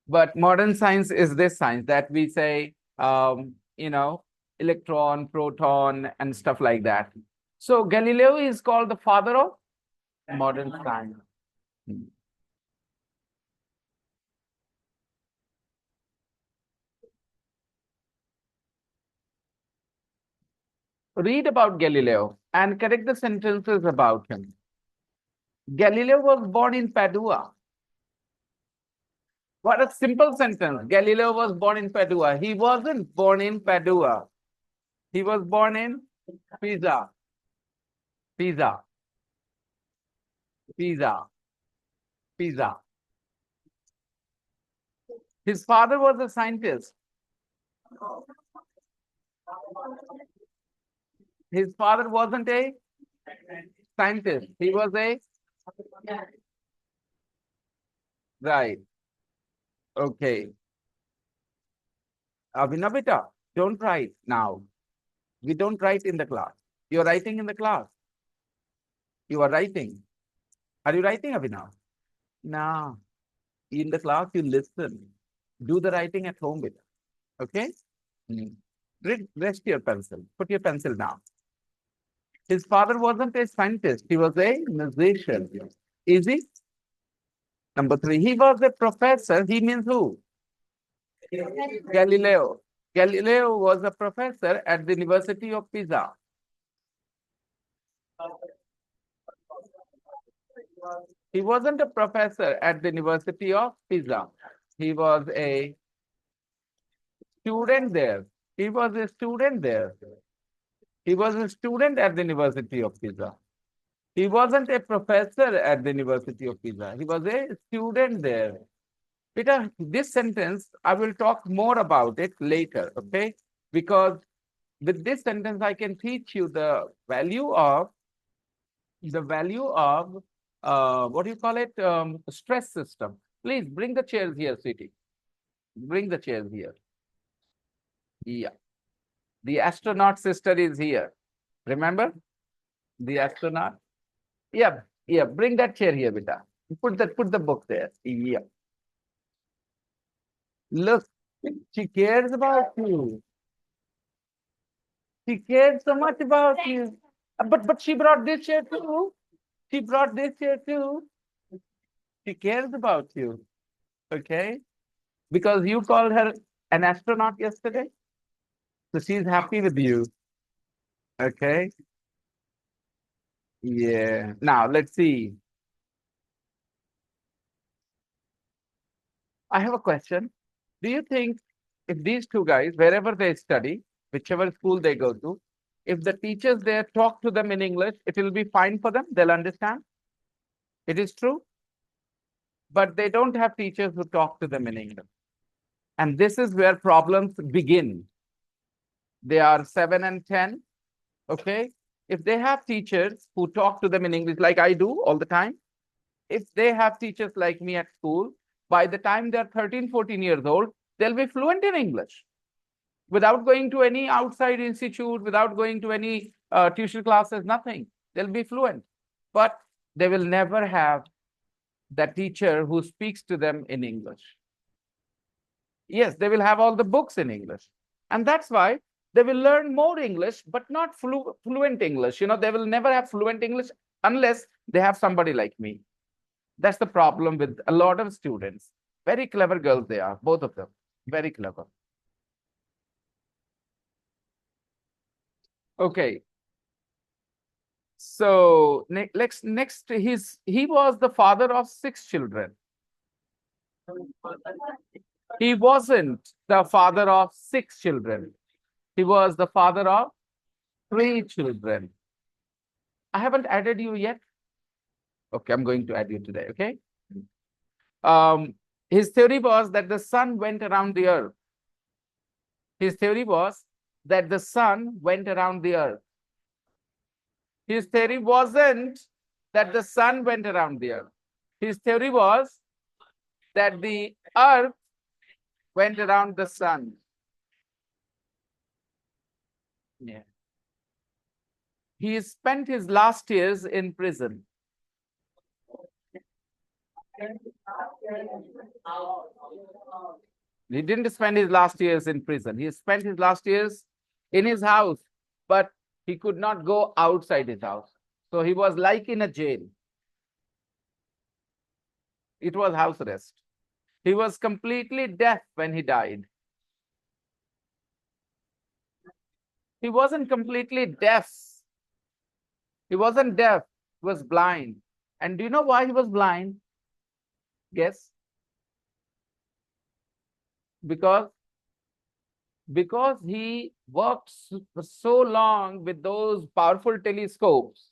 But modern science is this science that we say, electron, proton, and stuff like that. So Galileo is called the father of modern science. Read about Galileo and correct the sentences about him. Galileo was born in Padua. What a simple sentence. Galileo was born in Padua. He wasn't born in Padua. He was born in Pisa. Pisa. Pisa. Pisa. His father was a scientist. His father wasn't a scientist. He was a right. Okay. Abhinavita, don't write now. We don't write in the class. You're writing in the class. You are writing. Are you writing, Abhinav? No. In the class, you listen. Do the writing at home with us. Okay? Mm. Rest your pencil. Put your pencil down. His father wasn't a scientist. He was a musician. Easy? Number three, he was a professor. He means who? Galileo. Galileo was a professor at the University of Pisa. He wasn't a professor at the University of Pisa. He was a student there. He was a student there. He was a student at the University of Pisa. He wasn't a professor at the University of Pisa. He was a student there. Peter, this sentence, I will talk more about it later, okay? Because with this sentence, I can teach you the value of what do you call it? Stress system. Please bring the chairs here, sweetie. Bring the chairs here. Yeah. The astronaut sister is here. Remember? The astronaut? Yeah, yeah. Bring that chair here, Vita. Put the book there. Yeah. Look, she cares about you. She cares so much about you. But she brought this chair too. She brought this chair too. She cares about you. Okay? Because you called her an astronaut yesterday. So she's happy with you. Okay? Yeah. Now let's see. I have a question. Do you think if these two guys, wherever they study, whichever school they go to, if the teachers there talk to them in English, it will be fine for them? They'll understand? It is true. But they don't have teachers who talk to them in English. And this is where problems begin. They are 7 and 10. Okay. If they have teachers who talk to them in English, like I do all the time, if they have teachers like me at school, by the time they're 13, 14 years old, they'll be fluent in English without going to any outside institute, without going to any tuition classes, nothing. They'll be fluent. But they will never have that teacher who speaks to them in English. Yes, they will have all the books in English. And that's why they will learn more English, but not fluent English. They will never have fluent English unless they have somebody like me. That's the problem with a lot of students. Very clever girls they are, both of them. Very clever. Okay. So next he was the father of 6 children. He wasn't the father of 6 children. He was the father of 3 children. I haven't added you yet. Okay, I'm going to add you today. Okay. His theory was that the sun went around the earth. His theory was that the sun went around the earth. His theory wasn't that the sun went around the earth. His theory was that the earth went around the sun. Yeah. He spent his last years in prison. He didn't spend his last years in prison. He spent his last years in his house, but he could not go outside his house. So he was like in a jail. It was house arrest. He was completely deaf when he died. He wasn't completely deaf. He wasn't deaf. He was blind. And do you know why he was blind? Guess. Because he worked so long with those powerful telescopes,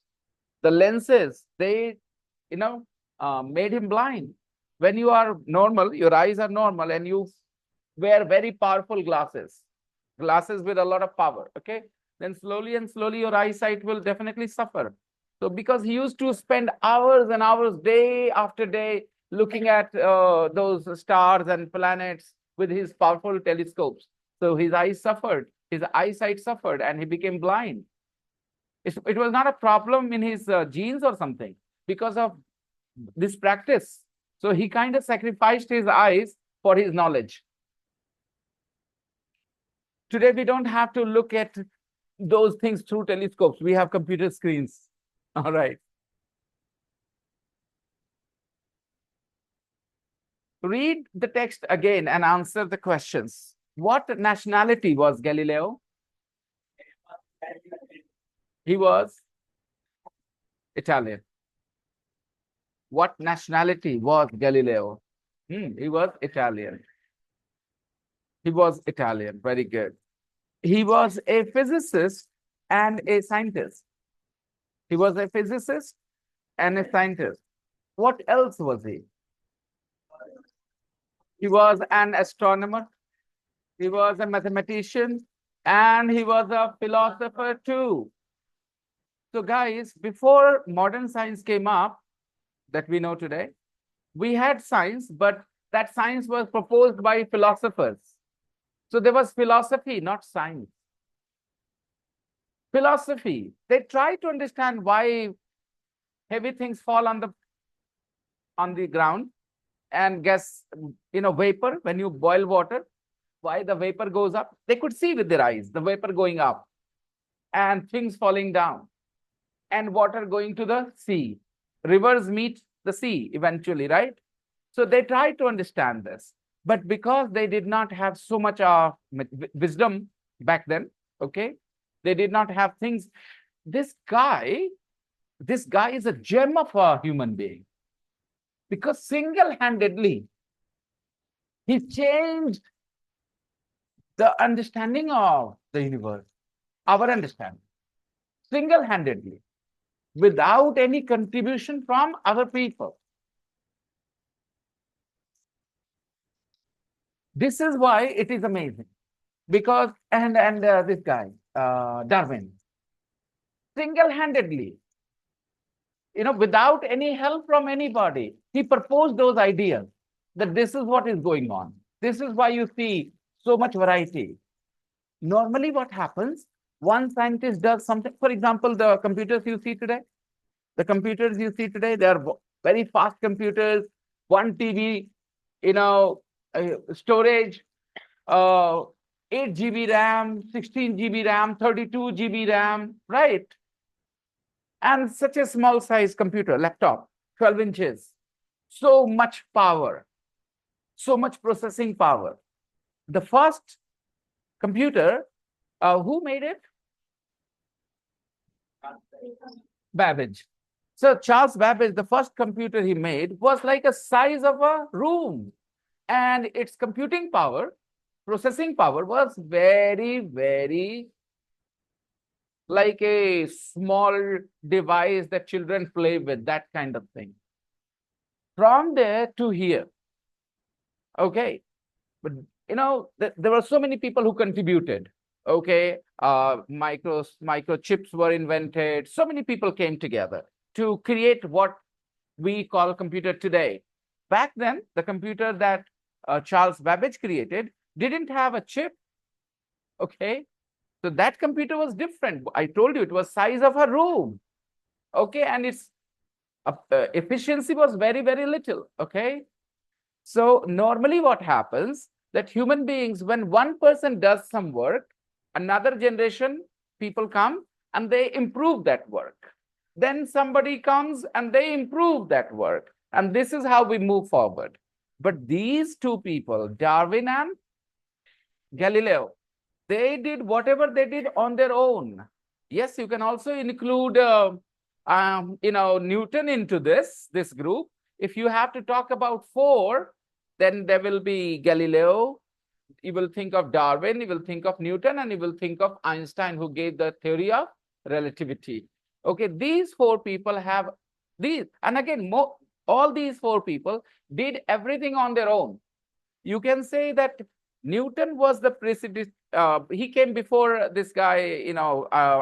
the lenses, they, you know, made him blind. When you are normal, your eyes are normal, and you wear very powerful glasses, glasses with a lot of power, okay? Then slowly and slowly your eyesight will definitely suffer. So because he used to spend hours and hours, day after day, looking at those stars and planets with his powerful telescopes. So his eyes suffered, his eyesight suffered, and he became blind. It was not a problem in his genes or something because of this practice. So he kind of sacrificed his eyes for his knowledge. Today, we don't have to look at those things through telescopes. We have computer screens. All right. Read the text again and answer the questions. What nationality was Galileo? He was Italian. What nationality was Galileo? He was Italian. He was Italian. Very good. He was a physicist and a scientist. He was a physicist and a scientist. What else was he? He was an astronomer. He was a mathematician, and he was a philosopher too. So guys, before modern science came up that we know today, we had science, but that science was proposed by philosophers. So there was philosophy, not science. Philosophy, they try to understand why heavy things fall on the ground and gas, vapor, when you boil water, why the vapor goes up. They could see with their eyes the vapor going up and things falling down and water going to the sea. Rivers meet the sea eventually, right? So they tried to understand this. But because they did not have so much wisdom back then, okay, they did not have things. This guy is a gem of a human being, because single-handedly he changed the understanding of the universe, our understanding, single-handedly, without any contribution from other people. This is why it is amazing. Because, and this guy, Darwin, single-handedly, without any help from anybody, he proposed those ideas that this is what is going on. This is why you see so much variety. Normally, what happens, one scientist does something. For example, the computers you see today, they are very fast computers, 1 TB, storage, 8 GB RAM, 16 GB RAM, 32 GB RAM, right? And such a small size computer, laptop, 12 inches, so much power, so much processing power. The first computer, who made it? Babbage. So Charles Babbage, the first computer he made was like a size of a room, and its computing power, processing power was very, very like a small device that children play with, that kind of thing. From there to here, okay. But there were so many people who contributed. Okay, microchips were invented. So many people came together to create what we call computer today. Back then, the computer that Charles Babbage created didn't have a chip. Okay, so that computer was different. I told you it was size of a room. Okay, and its efficiency was very, very little. Okay. So normally what happens that human beings, when one person does some work, another generation, people come and they improve that work. Then somebody comes and they improve that work. And this is how we move forward. But these two people, Darwin and Galileo, they did whatever they did on their own. Yes, you can also include, Newton into this group. If you have to talk about four, then there will be Galileo. You will think of Darwin. You will think of Newton, and you will think of Einstein, who gave the theory of relativity. Okay, these four people have these, and again, all these four people did everything on their own. You can say that Newton was the precedent. He came before this guy,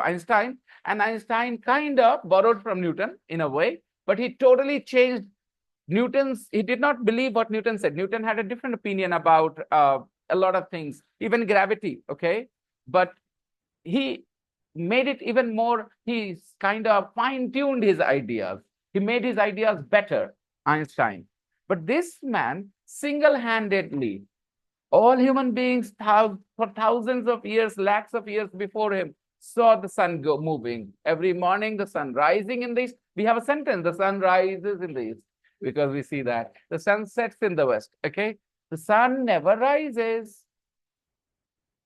Einstein, and Einstein kind of borrowed from Newton in a way, but he totally changed he did not believe what Newton said. Newton had a different opinion about a lot of things, even gravity, okay? But he made it even more, he kind of fine-tuned his ideas. He made his ideas better, Einstein. But this man, single-handedly, all human beings for thousands of years, lakhs of years before him, saw the sun go moving. Every morning, the sun rising in the east. We have a sentence, the sun rises in the east, because we see that. The sun sets in the west, okay? The sun never rises.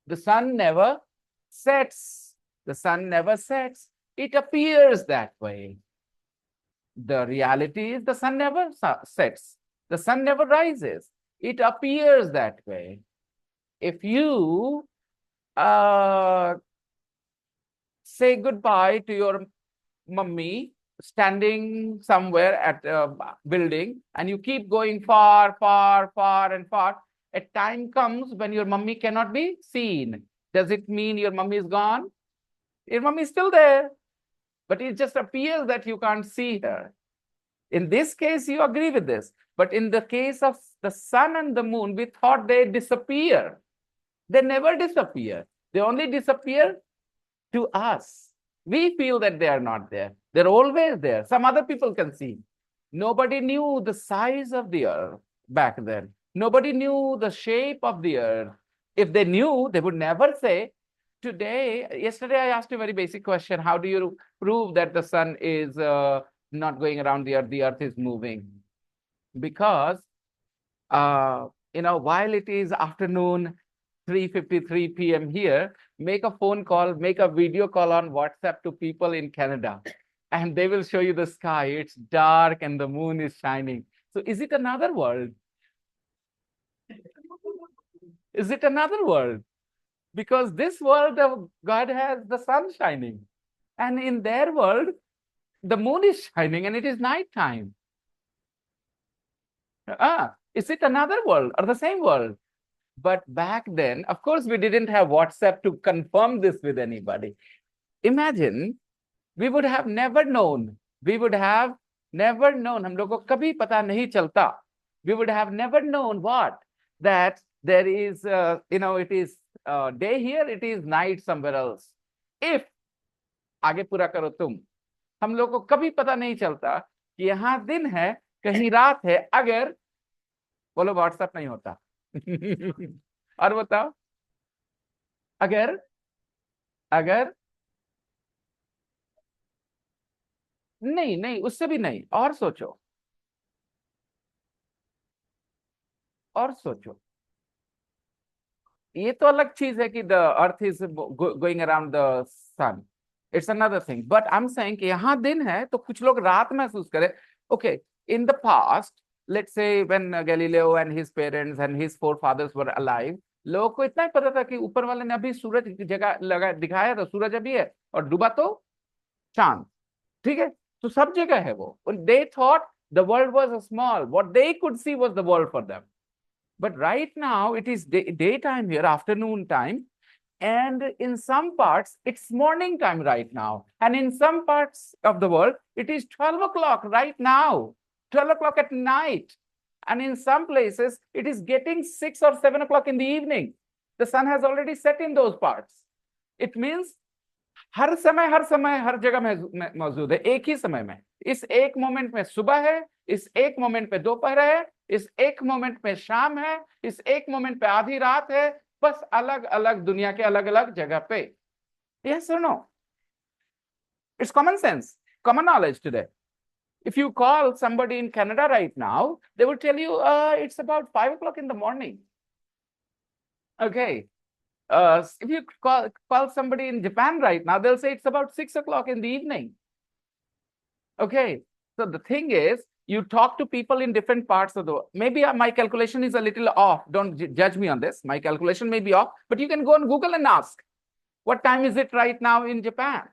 The sun never sets. The sun never sets. It appears that way. The reality is the sun never sets. The sun never rises. It appears that way. If you say goodbye to your mummy standing somewhere at a building, and you keep going far, far, far, and far, a time comes when your mummy cannot be seen. Does it mean your mummy is gone? Your mummy is still there, but it just appears that you can't see her. In this case, you agree with this. But in the case of the sun and the moon, we thought they disappear. They never disappear. They only disappear to us. We feel that they are not there. They're always there. Some other people can see. Nobody knew the size of the earth back then. Nobody knew the shape of the earth. If they knew, they would never say, yesterday I asked you a very basic question. How do you prove that the sun is not going around the earth is moving? Because, while it is afternoon, 3:53 p.m. here, make a phone call, make a video call on WhatsApp to people in Canada, and they will show you the sky. It's dark and the moon is shining. So is it another world? Is it another world? Because this world of God has the sun shining, and in their world, the moon is shining and it is nighttime. Is it another world or the same world? But back then, of course, we didn't have WhatsApp to confirm this with anybody. Imagine, we would have never known. We would have never known. हम लोगों को कभी पता नहीं चलता. We would have never known what? That there is, it is day here, it is night somewhere else. If, आगे पूरा करो तुम. हम लोग को कभी पता नहीं चलता कि यहाँ दिन है, कहीं रात है, अगर बोलो व्हाट्सएप नहीं होता. और बताओ, अगर नहीं, उससे भी नहीं. और सोचो, ये तो अलग चीज है कि the earth is going around the sun. It's another thing. But I'm saying कि यहाँ दिन है तो कुछ लोग रात महसूस करें. Okay, in the past, let's say when Galileo and his parents and his forefathers were alive, लोगों को इतना ही पता था कि ऊपर वाले ने अभी सूरज की जगह दिखाया तो सूरज अभी है, और डूबा तो चांद. ठीक है, तो सब जगह है वो. They thought the world was small. What they could see was the world for them. But right now it is daytime here, afternoon time, and in some parts it's morning time right now, and in some parts of the world it is 12 o'clock right now, 12 o'clock at night, and in some places it is getting 6 or 7 o'clock in the evening. The sun has already set in those parts. It means हर समय हर जगह मौजूद है, एक ही समय में. इस एक moment में सुबह है, इस एक मोमेंट पे दोपहर है, इस एक मोमेंट में शाम है, इस एक मोमेंट पे आधी रात है, बस अलग अलग दुनिया के अलग अलग जगह पे। यस और no? It's common sense, common knowledge today. If you call somebody in Canada right now, they will tell you it's about 5 o'clock in the morning. Okay. If you call somebody in Japan right now, they'll say it's about 6 o'clock in the evening. Okay. So the thing is, you talk to people in different parts of the world. Maybe my calculation is a little off. Don't judge me on this. My calculation may be off, but you can go on Google and ask, what time is it right now in Japan?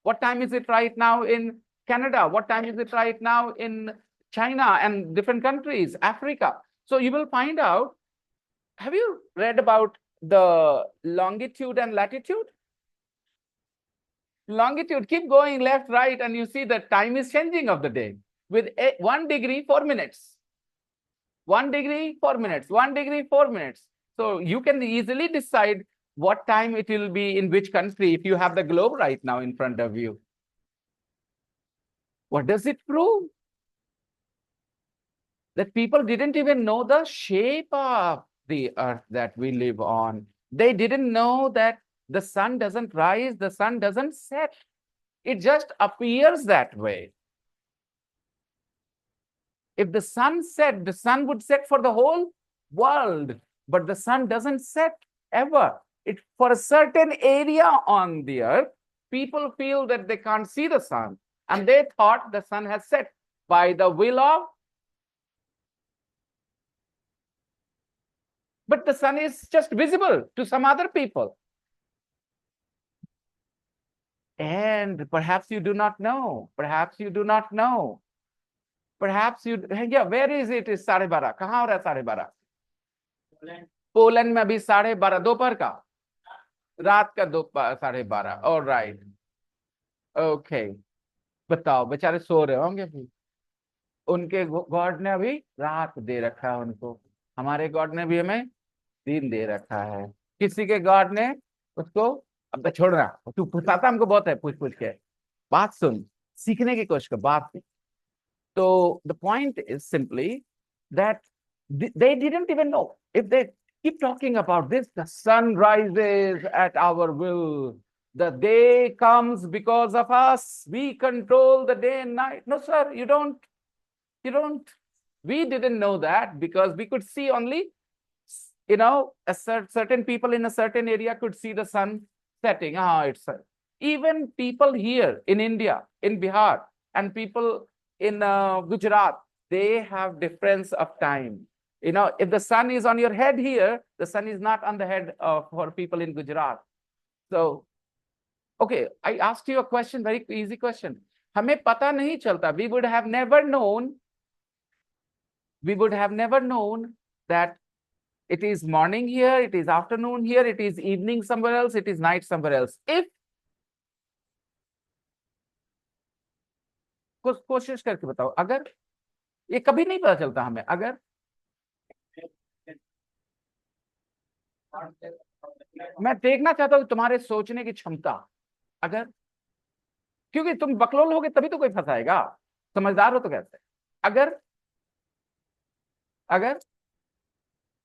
What time is it right now in Canada? What time is it right now in China and different countries, Africa? So you will find out. Have you read about the longitude and latitude? Longitude, keep going left, right, and you see the time is changing of the day with 1 degree, 4 minutes. 1 degree, 4 minutes, 1 degree, 4 minutes. So you can easily decide what time it will be in which country if you have the globe right now in front of you. What does it prove? That people didn't even know the shape of the earth that we live on. They didn't know that the sun doesn't rise, the sun doesn't set. It just appears that way. If the sun set, the sun would set for the whole world, but the sun doesn't set ever. It for a certain area on the earth, people feel that they can't see the sun, and they thought the sun has set by the will of. But the sun is just visible to some other people. And perhaps you do not know. Perhaps you do not know. Perhaps you, yeah, where is it? Is 12:30. कहाँ हो रहा है 12:30? Poland में अभी 12:30 दोपहर का, रात का 12:30. All right. ओके. बताओ, बेचारे सो रहे होंगे भी. उनके गॉड ने अभी रात दे रखा है उनको. हमारे गॉड ने भी हमें दिन दे रखा है. किसी के गॉड ने उसको, अब तो छोड़ रहा, तू पूछता हमको बहुत है, पूछ पूछ के. बात सुन, सीखने की कोशिश कर, बात. So the point is simply that they didn't even know. If they keep talking about this, the sun rises at our will, the day comes because of us, we control the day and night. No, sir, you don't. You don't. We didn't know that because we could see only, a certain people in a certain area could see the sun setting. Even people here in India, in Bihar, and people in Gujarat, they have difference of time. If the sun is on your head here, the sun is not on the head for people in Gujarat. So, okay, I asked you a question, very easy question. हमें पता नहीं चलता. We would have never known that it is morning here, it is afternoon here, it is evening somewhere else, it is night somewhere else. If कुछ कोशिश करके बताओ, अगर ये कभी नहीं पता चलता हमें, अगर मैं देखना चाहता हूं तुम्हारे सोचने की क्षमता. अगर, क्योंकि तुम बकलोल होगे तभी तो कोई फंसाएगा. समझदार हो तो कैसे? अगर अगर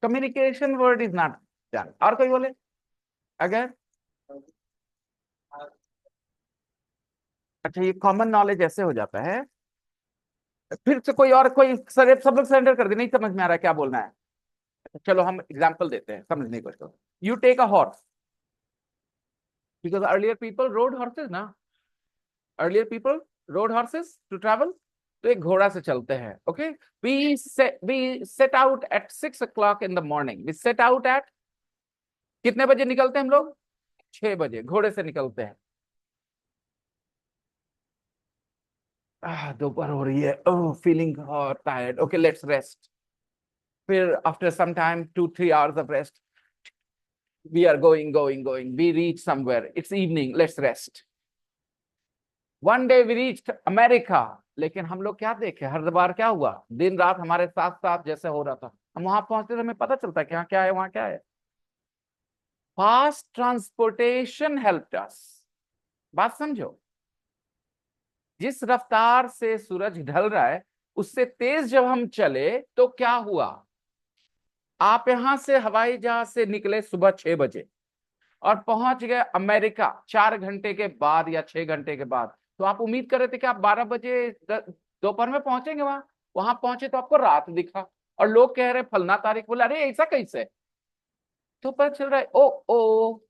communication word is not done. और कोई बोले अगर. अच्छा, ये कॉमन नॉलेज ऐसे हो जाता है. फिर से कोई और, कोई सब लोग सरेंडर कर दे, नहीं समझ में आ रहा है क्या बोलना है. चलो हम एग्जाम्पल देते हैं, समझने की कोशिश. You take a horse, because earlier people rode horses ना. Earlier people rode horses to travel. तो एक घोड़ा से चलते हैं. Okay, we set out at 6 o'clock in the morning. We set out at, कितने बजे निकलते हैं हम लोग? 6 बजे घोड़े से निकलते हैं. दोपहर हो रही है, feeling tired. Okay, let's rest. फिर after some time 2-3 hours of rest, we are going. We reach somewhere, it's evening, let's rest. One day we reached America. लेकिन हम लोग क्या देखे, हर बार क्या हुआ, दिन रात हमारे साथ साथ जैसे हो रहा था. हम वहां पहुंचते हमें पता चलता है कि यहाँ क्या है, वहां क्या है. फास्ट ट्रांसपोर्टेशन हेल्प्ड अस. बात समझो. जिस रफ्तार से सूरज ढल रहा है उससे तेज जब हम चले तो क्या हुआ? आप यहां से हवाई जहाज से निकले सुबह 6 बजे और पहुंच गए अमेरिका 4 घंटे के बाद या 6 घंटे के बाद, तो आप उम्मीद कर रहे थे कि आप 12 बजे दोपहर में पहुंचेंगे वहां। वहां पहुंचे तो आपको रात दिखा और लोग कह रहे फलना तारीख, बोला अरे ऐसा कैसे? तो पता चल रहा है ओ ओ,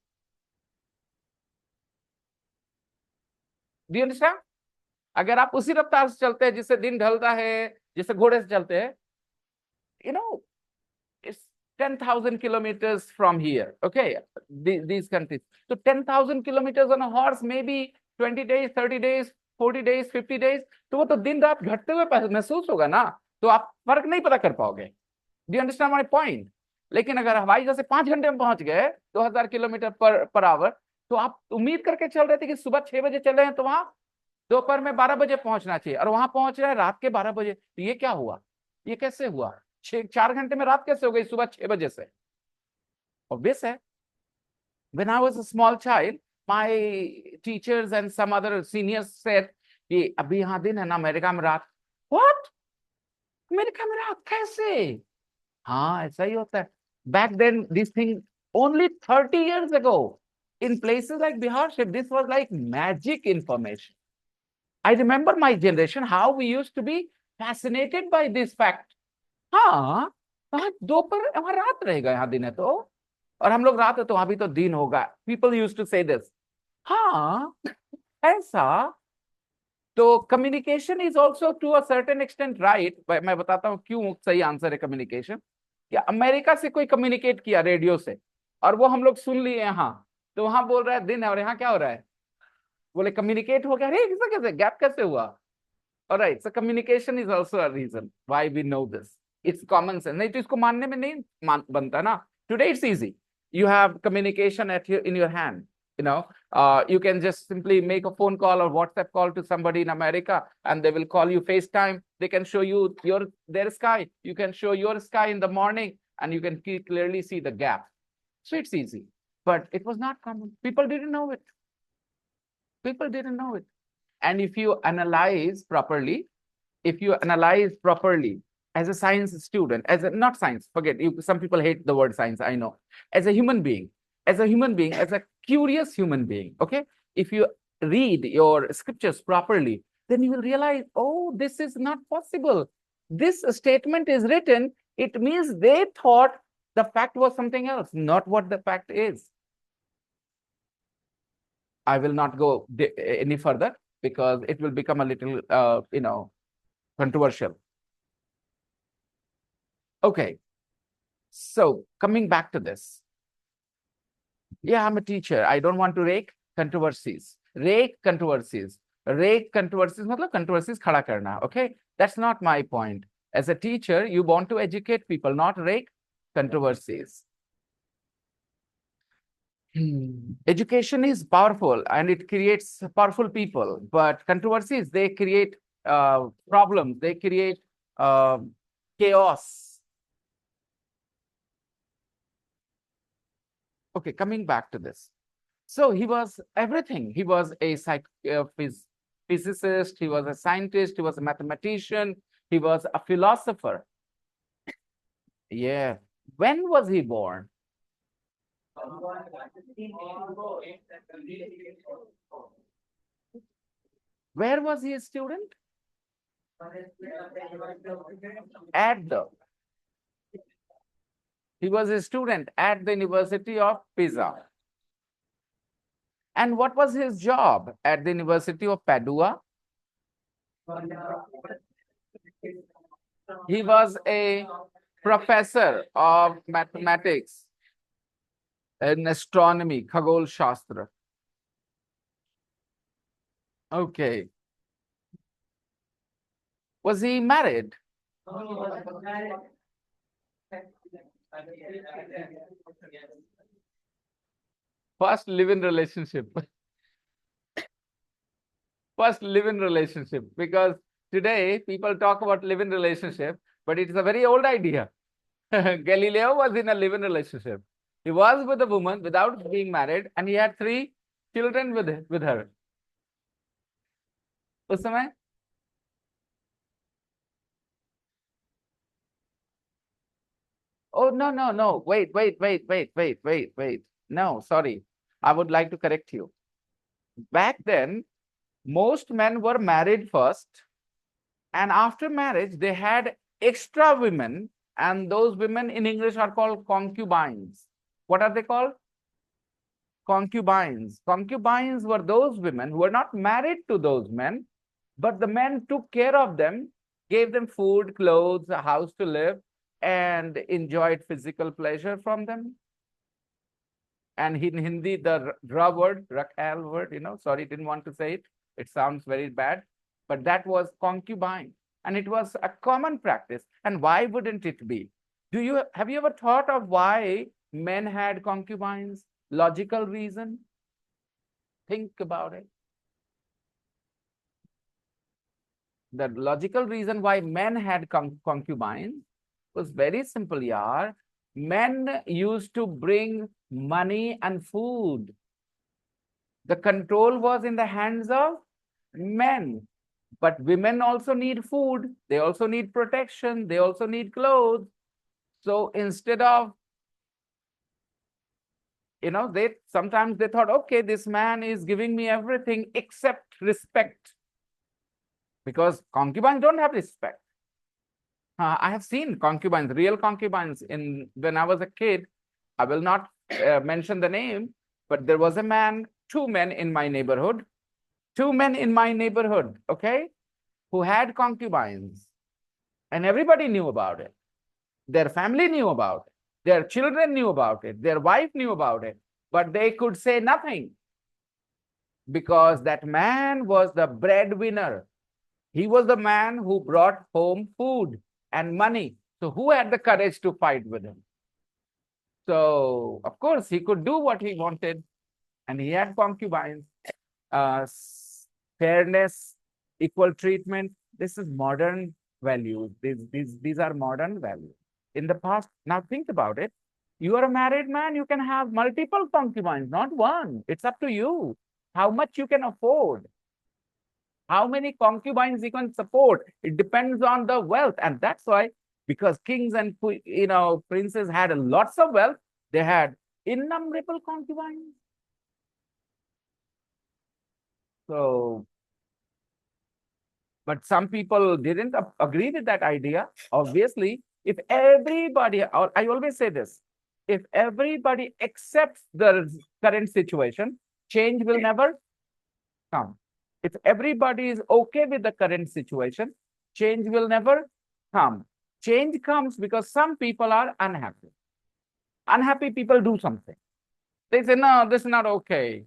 डू यू अंडरस्टैंड? अगर आप उसी रफ्तार से चलते हैं जिससे दिन ढलता है, जिससे घोड़े से चलते हैं, you know, it's 10,000 kilometers from here. Okay, these countries. So 10,000 kilometers on a horse, maybe 20 days, 30 days, 40 days, 50 days. तो वो तो दिन रात घटते हुए महसूस होगा ना, तो आप फर्क नहीं पता कर पाओगे। Do you understand my point? लेकिन अगर हवाई जहाज से 5 घंटे में पहुंच गए 2,000 किलोमीटर पर आवर, तो आप उम्मीद करके चल रहे थे कि सुबह 6 बजे चले हैं तो वहां दोपहर में 12 बजे पहुंचना चाहिए, और वहां पहुंच रहे हैं रात के 12 बजे। तो ये क्या हुआ? ये कैसे हुआ? 4 घंटे में रात कैसे हो गई सुबह 6 बजे से? ऑब्वियस है। When I was a small child, my teachers and some other seniors said कि अभी यहाँ दिन है ना, अमेरिका में रात। What? अमेरिका में रात कैसे? हाँ, ऐसा ही होता है। Back then, this thing only 30 years ago, in places like Bihar, this was like magic information. I remember my generation, how we used to be fascinated by this fact. हाँ, वहां दोपहर वहां रात रहेगा, यहाँ दिन है तो, और हम लोग रात है तो वहां भी तो दिन होगा। People use to say this. हाँ, ऐसा। तो communication is also to a certain extent right. मैं बताता हूँ क्यों सही आंसर है कम्युनिकेशन। कि अमेरिका से कोई कम्युनिकेट किया रेडियो से और वो हम लोग सुन लिए यहाँ, तो वहां बोल रहा है दिन है और यहाँ क्या हो रहा है? बोले कम्युनिकेट हो गया। अरे ऐसा कैसे, गैप कैसे हुआ? Alright, so communication is also a reason why we know this. It's common sense, नहीं तो इसको मानने में नहीं बनता ना। Today it's easy, you have communication in your hand, you know. You can just simply make a phone call or WhatsApp call to somebody in America and they will call you FaceTime. They can show you their sky, you can show your sky in the morning, and you can clearly see the gap. So it's easy, but it was not common. People didn't know it. And if you analyze properly, as a science student, as a not science, forget you, some people hate the word science, I know. As a human being, as a curious human being, okay, if you read your scriptures properly, then you will realize, oh, this is not possible. This statement is written, it means they thought the fact was something else, not what the fact is. I will not go any further because it will become a little controversial. Okay, so coming back to this. Yeah, I'm a teacher. I don't want to rake controversies. Rake controversies. Rake controversies matlab controversies khada karna. Okay, that's not my point. As a teacher, you want to educate people, not rake controversies. Education is powerful and it creates powerful people, but controversies, they create problems, they create chaos. Okay, coming back to this. So he was everything. He was a physicist, he was a scientist, he was a mathematician, he was a philosopher. Yeah. When was he born? Where was he a student? At the He was a student at the University of Pisa. And what was his job at the University of Padua? He was a professor of mathematics and astronomy, Khagol Shastra. Okay. Was he married? First live-in relationship. First live-in relationship, because today people talk about live-in relationship, but it is a very old idea. Galileo was in a live-in relationship. He was with a woman without being married, and he had 3 children with her. उस समय? Oh, no, no, no. Wait. No, sorry. I would like to correct you. Back then, most men were married first, and after marriage, they had extra women, and those women in English are called concubines. What are they called? Concubines. Concubines were those women who were not married to those men, but the men took care of them, gave them food, clothes, a house to live, and enjoyed physical pleasure from them. And in Hindi, the ra word, rakhel word, sorry, didn't want to say it. It sounds very bad, but that was concubine. And it was a common practice. And why wouldn't it be? Have you ever thought of why men had concubines? Logical reason? Think about it. The logical reason why men had concubines was very simple, yaar. Men used to bring money and food. The control was in the hands of men. But women also need food. They also need protection. They also need clothes. So instead of, they sometimes they thought, okay, this man is giving me everything except respect. Because concubines don't have respect. I have seen concubines, real concubines, when I was a kid. I will not mention the name, but there was a man, two men in my neighborhood, okay, who had concubines, and everybody knew about it. Their family knew about it. Their children knew about it. Their wife knew about it, but they could say nothing because that man was the breadwinner. He was the man who brought home food and money. So who had the courage to fight with him? So, of course, he could do what he wanted, and he had concubines. Fairness, equal treatment. This is modern values. These are modern values. In the past, now think about it. You are a married man, you can have multiple concubines, not one. It's up to you how much you can afford. How many concubines you can support? It depends on the wealth. And that's why, because kings and princes had lots of wealth, they had innumerable concubines. So, but some people didn't agree with that idea. Obviously, if everybody, or I always say this, if everybody accepts the current situation, change will never come. If everybody is okay with the current situation, change will never come. Change comes because some people are unhappy. Unhappy people do something. They say, no, this is not okay.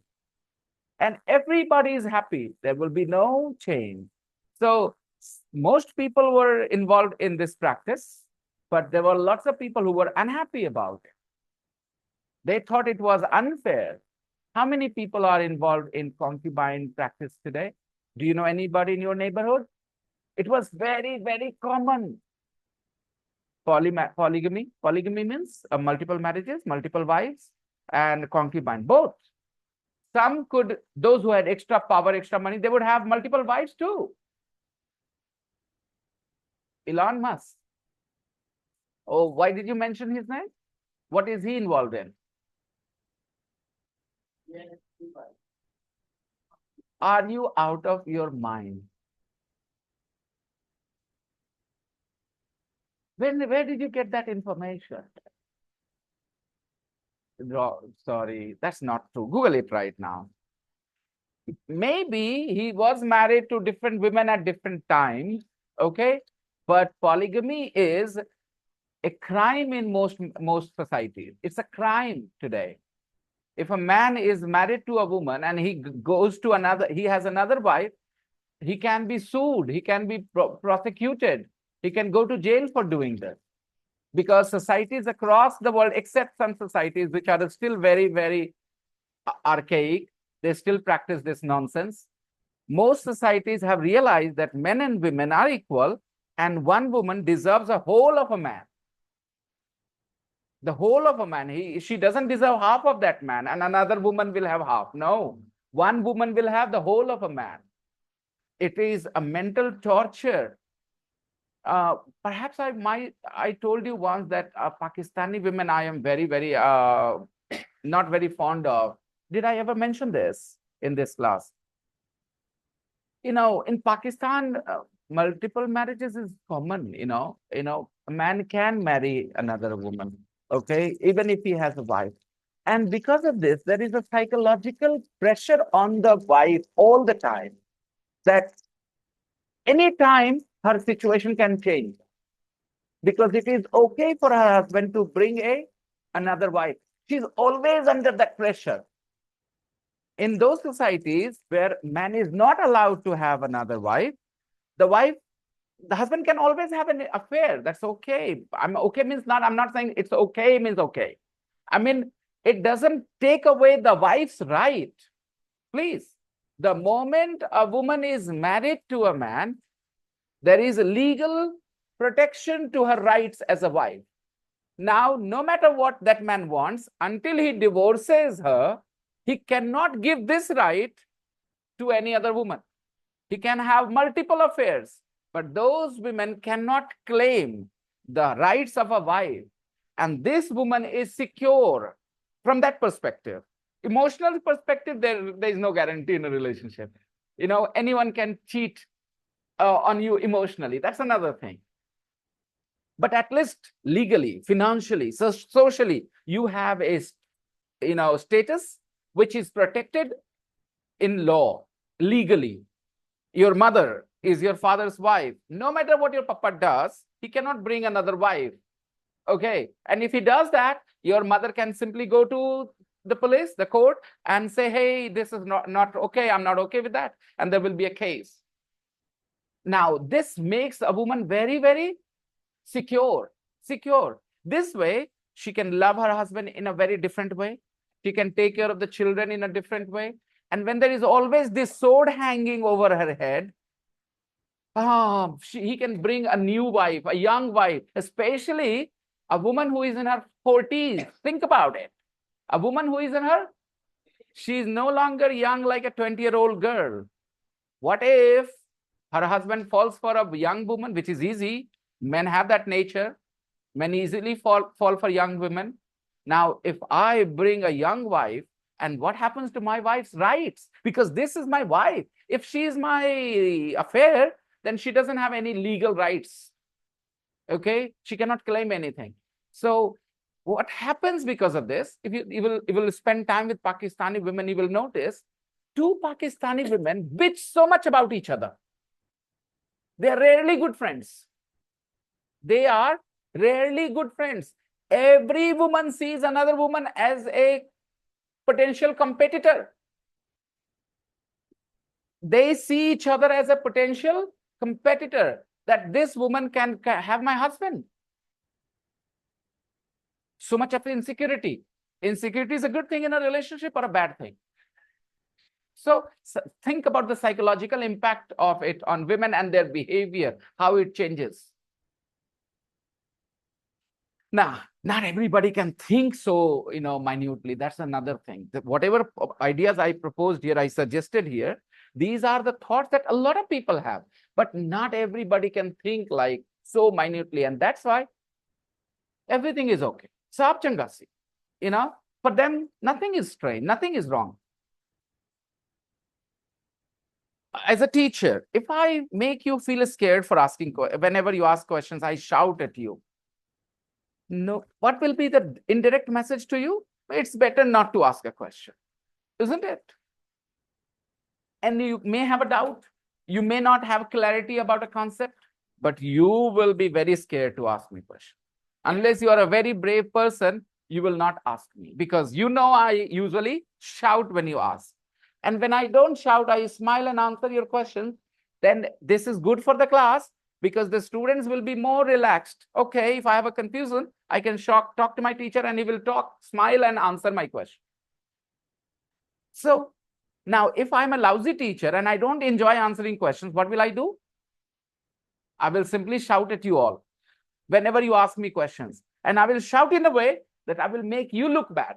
And everybody is happy. There will be no change. So most people were involved in this practice, but there were lots of people who were unhappy about it. They thought it was unfair. How many people are involved in concubine practice today? Do you know anybody in your neighborhood? It was very, very common. Polygamy. Polygamy means multiple marriages, multiple wives, and concubine, both. Some could, those who had extra power, extra money, they would have multiple wives too. Elon Musk. Oh, why did you mention his name? What is he involved in? Are you out of your mind? Where did you get that information? Sorry, that's not true. Google it right now. Maybe he was married to different women at different times, okay? But polygamy is a crime in most societies. It's a crime today. If a man is married to a woman and he goes to another, he has another wife, he can be sued, he can be prosecuted, he can go to jail for doing this. Because societies across the world, except some societies which are still very, very archaic, they still practice this nonsense. Most societies have realized that men and women are equal, and one woman deserves a whole of a man. The whole of a man. She doesn't deserve half of that man, and another woman will have half. No, one woman will have the whole of a man. It is a mental torture. Perhaps I told you once that Pakistani women I am very not very fond of. Did I ever mention this in this class? In Pakistan, multiple marriages is common. A man can marry another woman, okay, even if he has a wife. And because of this, there is a psychological pressure on the wife all the time that anytime her situation can change, because it is okay for her husband to bring another wife. She's always under that pressure. In those societies where man is not allowed to have another wife, the wife, the husband can always have an affair. That's okay. I'm okay means not, I'm not saying it's okay means okay. I mean, it doesn't take away the wife's right. Please, the moment a woman is married to a man, there is legal protection to her rights as a wife. Now, no matter what that man wants, until he divorces her, he cannot give this right to any other woman. He can have multiple affairs, but those women cannot claim the rights of a wife. And this woman is secure from that perspective. Emotional perspective, there is no guarantee in a relationship. Anyone can cheat on you emotionally. That's another thing. But at least legally, financially, socially, you have a status which is protected in law, legally. Your mother is your father's wife. No matter what your papa does, he cannot bring another wife. Okay. And if he does that, your mother can simply go to the police, the court, and say, hey, this is not okay. I'm not okay with that. And there will be a case. Now, this makes a woman very secure. This way, she can love her husband in a very different way. She can take care of the children in a different way. And when there is always this sword hanging over her head, he can bring a new wife, a young wife, especially a woman who is in her 40s. Think about it. A woman who is in her, she's no longer young like a 20-year-old girl. What if her husband falls for a young woman, which is easy? Men have that nature. Men easily fall for young women. Now, if I bring a young wife, and what happens to my wife's rights? Because this is my wife. If she is my affair, then she doesn't have any legal rights. Okay? She cannot claim anything. So what happens because of this? If you will spend time with Pakistani women, you will notice two Pakistani women bitch so much about each other. They are rarely good friends. They are rarely good friends. Every woman sees another woman as a potential competitor. They see each other as a potential competitor, that this woman can have my husband. So much of insecurity. Insecurity is a good thing in a relationship or a bad thing? So think about the psychological impact of it on women and their behavior, how it changes. Now, not everybody can think so, minutely. That's another thing. Whatever ideas I proposed here, I suggested here, these are the thoughts that a lot of people have, but not everybody can think like so minutely. And that's why everything is okay. Saab changa si, for them, nothing is strange, nothing is wrong. As a teacher, if I make you feel scared for asking, whenever you ask questions, I shout at you. No, what will be the indirect message to you? It's better not to ask a question, isn't it? And you may have a doubt. You may not have clarity about a concept, but you will be very scared to ask me questions. Unless you are a very brave person, you will not ask me, because I usually shout when you ask. And when I don't shout, I smile and answer your question. Then this is good for the class, because the students will be more relaxed. Okay, if I have a confusion, I can talk to my teacher and he will smile and answer my question. So now, if I'm a lousy teacher and I don't enjoy answering questions, what will I do? I will simply shout at you all whenever you ask me questions. And I will shout in a way that I will make you look bad.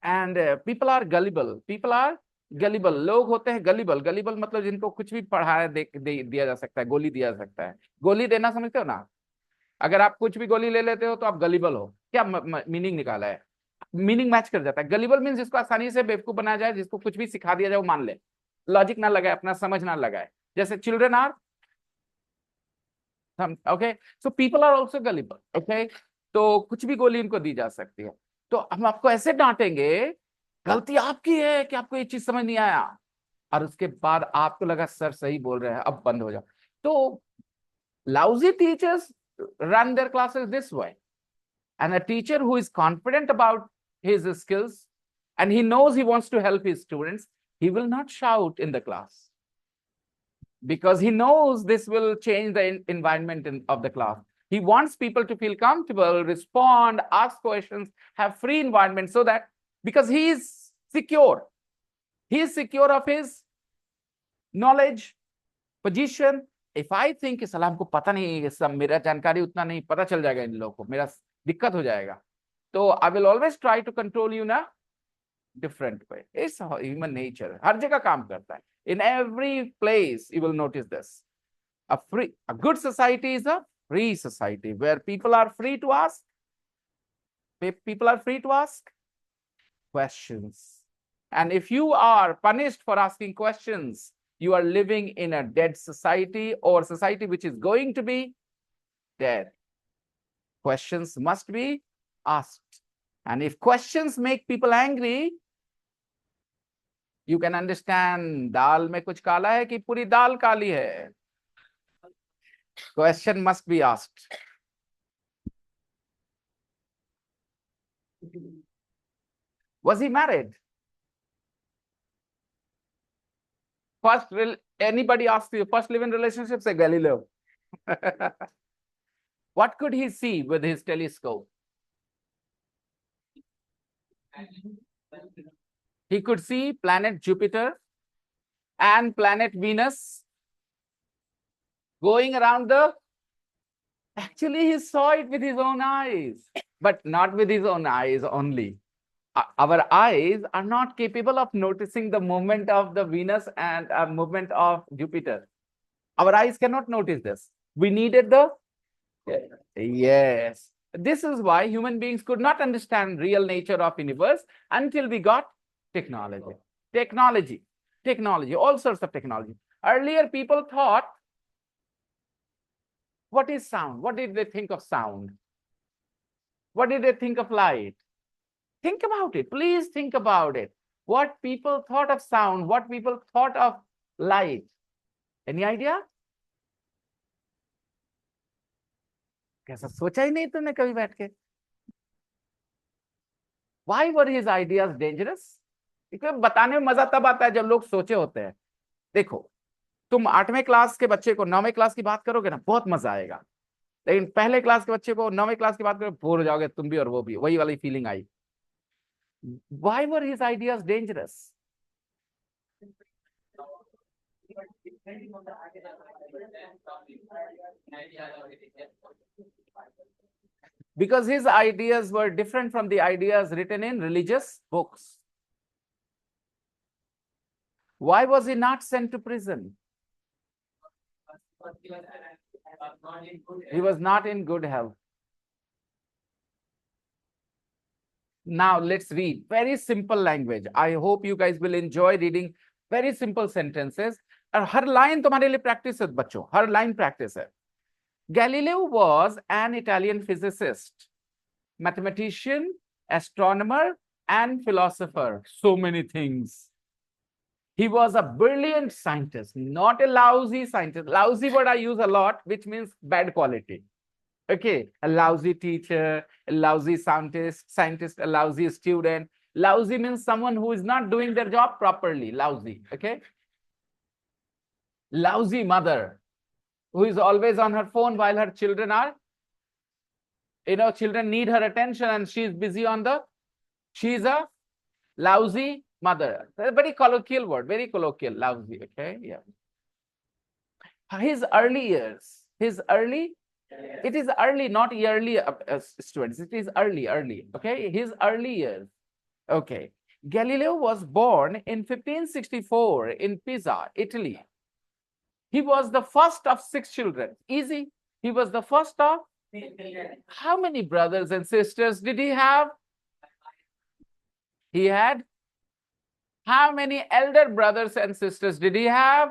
And people are gullible. People are gullible लोग होते हैं, gullible, gullible मतलब जिनको कुछ भी पढ़ाया दिया जा सकता है, गोली दिया जा सकता है। गोली देना समझते हो ना, अगर आप कुछ भी गोली ले लेते हो तो आप गलीबल हो। क्या मीनिंग निकाला है, मीनिंग मैच कर जाता है। गलीबल मीन जिसको आसानी से बेवकूफ बनाया जाए, जिसको कुछ भी सिखा दिया जाए वो मान ले, लॉजिक ना लगाए, अपना समझ ना लगाए, जैसे children are okay, so people are also gullible okay. तो कुछ भी गोली इनको दी जा सकती है। तो हम आपको ऐसे डांटेंगे, गलती आपकी है कि आपको ये चीज समझ नहीं आया, और उसके बाद आपको लगा सर सही बोल रहे हैं, अब बंद हो जाओ। तो lousy teachers run their classes this way. And a teacher who is confident about his skills and he knows he wants to help his students, he will not shout in the class because he knows this will change the environment of the class. He wants people to feel comfortable, respond, ask questions, have free environment, so that because he is secure of his knowledge, position. If I think कि सलाम को पता नहीं, सब मेरा जानकारी उतना नहीं, पता चल जाएगा इन लोगों को, मेरा दिक्कत हो जाएगा, तो I will always try to control you ना different way. It's human nature, हर जगह काम करता है। In every place you will notice this. a good society is a free society where people are free to ask questions. And if you are punished for asking questions, you are living in a dead society or society which is going to be dead. Questions must be asked. And if questions make people angry, you can understand दाल में कुछ काला है कि पूरी दाल काली है. Question must be asked. Was he married? First, will anybody ask you first live in relationship? Say Galileo. What could he see with his telescope? He could see planet Jupiter and planet Venus going around the. Actually, he saw it with his own eyes, but not with his own eyes only. Our eyes are not capable of noticing the movement of the Venus and movement of Jupiter. Our eyes cannot notice this. We needed the. Yes. This is why human beings could not understand real nature of universe until we got technology. Technology, all sorts of technology. Earlier, people thought, what is sound? What did they think of sound? What did they think of light? Think about it. Please think about it. What people thought of sound, what people thought of light. Any idea? कैसा सोचा ही नहीं तुमने कभी बैठ के? Why were his ideas dangerous? बताने में मजा तब आता है जब लोग सोचे होते हैं. देखो, तुम 8वें क्लास के बच्चे को 9वें क्लास की बात करोगे ना, बहुत मजा आएगा. लेकिन पहले क्लास के बच्चे को 9वें क्लास की बात करोगे, बोर हो जाओगे तुम भी और वो भी. वही वाली feeling I. Why were his ideas dangerous? Because his ideas were different from the ideas written in religious books. Why was he not sent to prison? He was not in good health. Now let's read very simple language. I hope you guys will enjoy reading very simple sentences. और हर line तुम्हारे लिए practice है बच्चों, हर line practice है. Galileo was an Italian physicist, mathematician, astronomer, and philosopher. So many things. He was a brilliant scientist, not a lousy scientist. Lousy word I use a lot, which means bad quality. Okay, a lousy teacher, a lousy scientist, a lousy student. Lousy means someone who is not doing their job properly. Lousy, okay? Lousy mother, who is always on her phone while her children are, children need her attention and she is busy on she's a lousy mother. A very colloquial word, very colloquial, lousy, okay? Yeah. His early years, it is early, not yearly, students. It is early, okay? His early years, okay. Galileo was born in 1564 in Pisa, Italy. He was the first of 6 children. Easy. He was the first of. How many brothers and sisters did he have? He had. How many elder brothers and sisters did he have?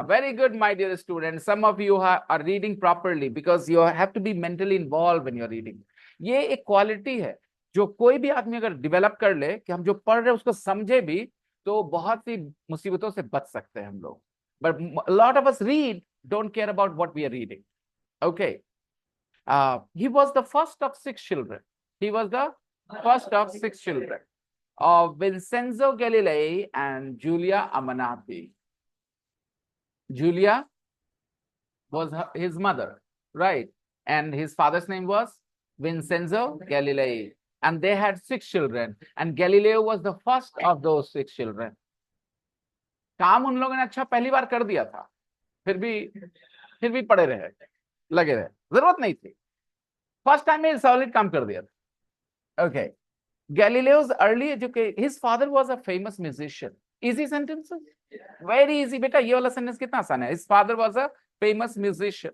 Very good, my dear students. Some of you are reading properly because you have to be mentally involved when you're reading. ये एक quality है जो कोई भी आदमी अगर develop कर ले कि हम जो पढ़ रहे हैं उसको समझे भी तो बहुत सी मुसीबतों से बच सकते हैं हम लोग. But a lot of us read, don't care about what we are reading. Okay. He was the first of 6 children. He was the first of 6 children of Vincenzo Galilei and Giulia Amanati. Giulia was his mother, right? And his father's name was Vincenzo Galilei. And they had 6 children. And Galileo was the first of those 6 children. काम उन लोगों ने अच्छा पहली बार कर दिया था, फिर भी पड़े रहे, लगे रहे, जरूरत नहीं थी. फर्स्ट टाइम में सॉलिड काम कर दिया था. Okay. Galileo's early education, his father was a famous musician. Easy sentences? Very easy बेटा, ये वाला सेंटेंस कितना आसान है. His father was a famous musician.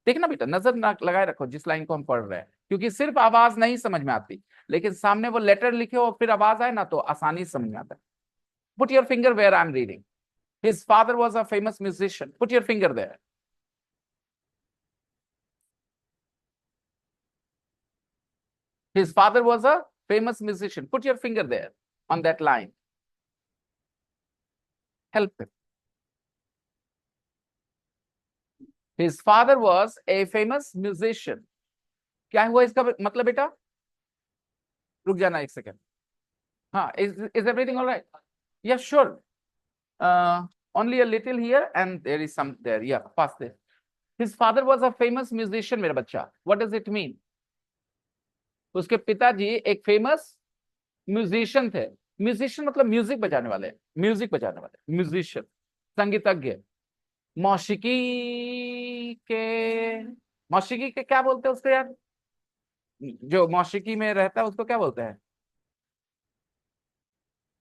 देखना बेटा, नजर ना लगाए रखो जिस लाइन को हम पढ़ रहे हैं, क्योंकि सिर्फ आवाज नहीं समझ में आती, लेकिन सामने वो लेटर लिखे और फिर आवाज आए ना तो आसानी समझ में आता है. Put your finger where I'm reading. His father was a famous musician. Put your finger there. His father was a famous musician. Put your finger there on that line. Help him. His father was a famous musician. क्या हुआ इसका मतलब बेटा? रुक जाना एक second. हाँ, is everything all right? Yeah, sure. Only a little here and there is some there. Yeah, pass there. His father was a famous musician, मेरा बच्चा. What does it mean? उसके पिताजी एक फेमस म्यूजिशियन थे. Musician मतलब music बजाने वाले, music बजाने वाले, म्यूजिशियन, संगीतज्ञ. मौसीकी के क्या बोलते हैं उसको यार? जो मौसीकी में रहता है उसको क्या बोलते हैं?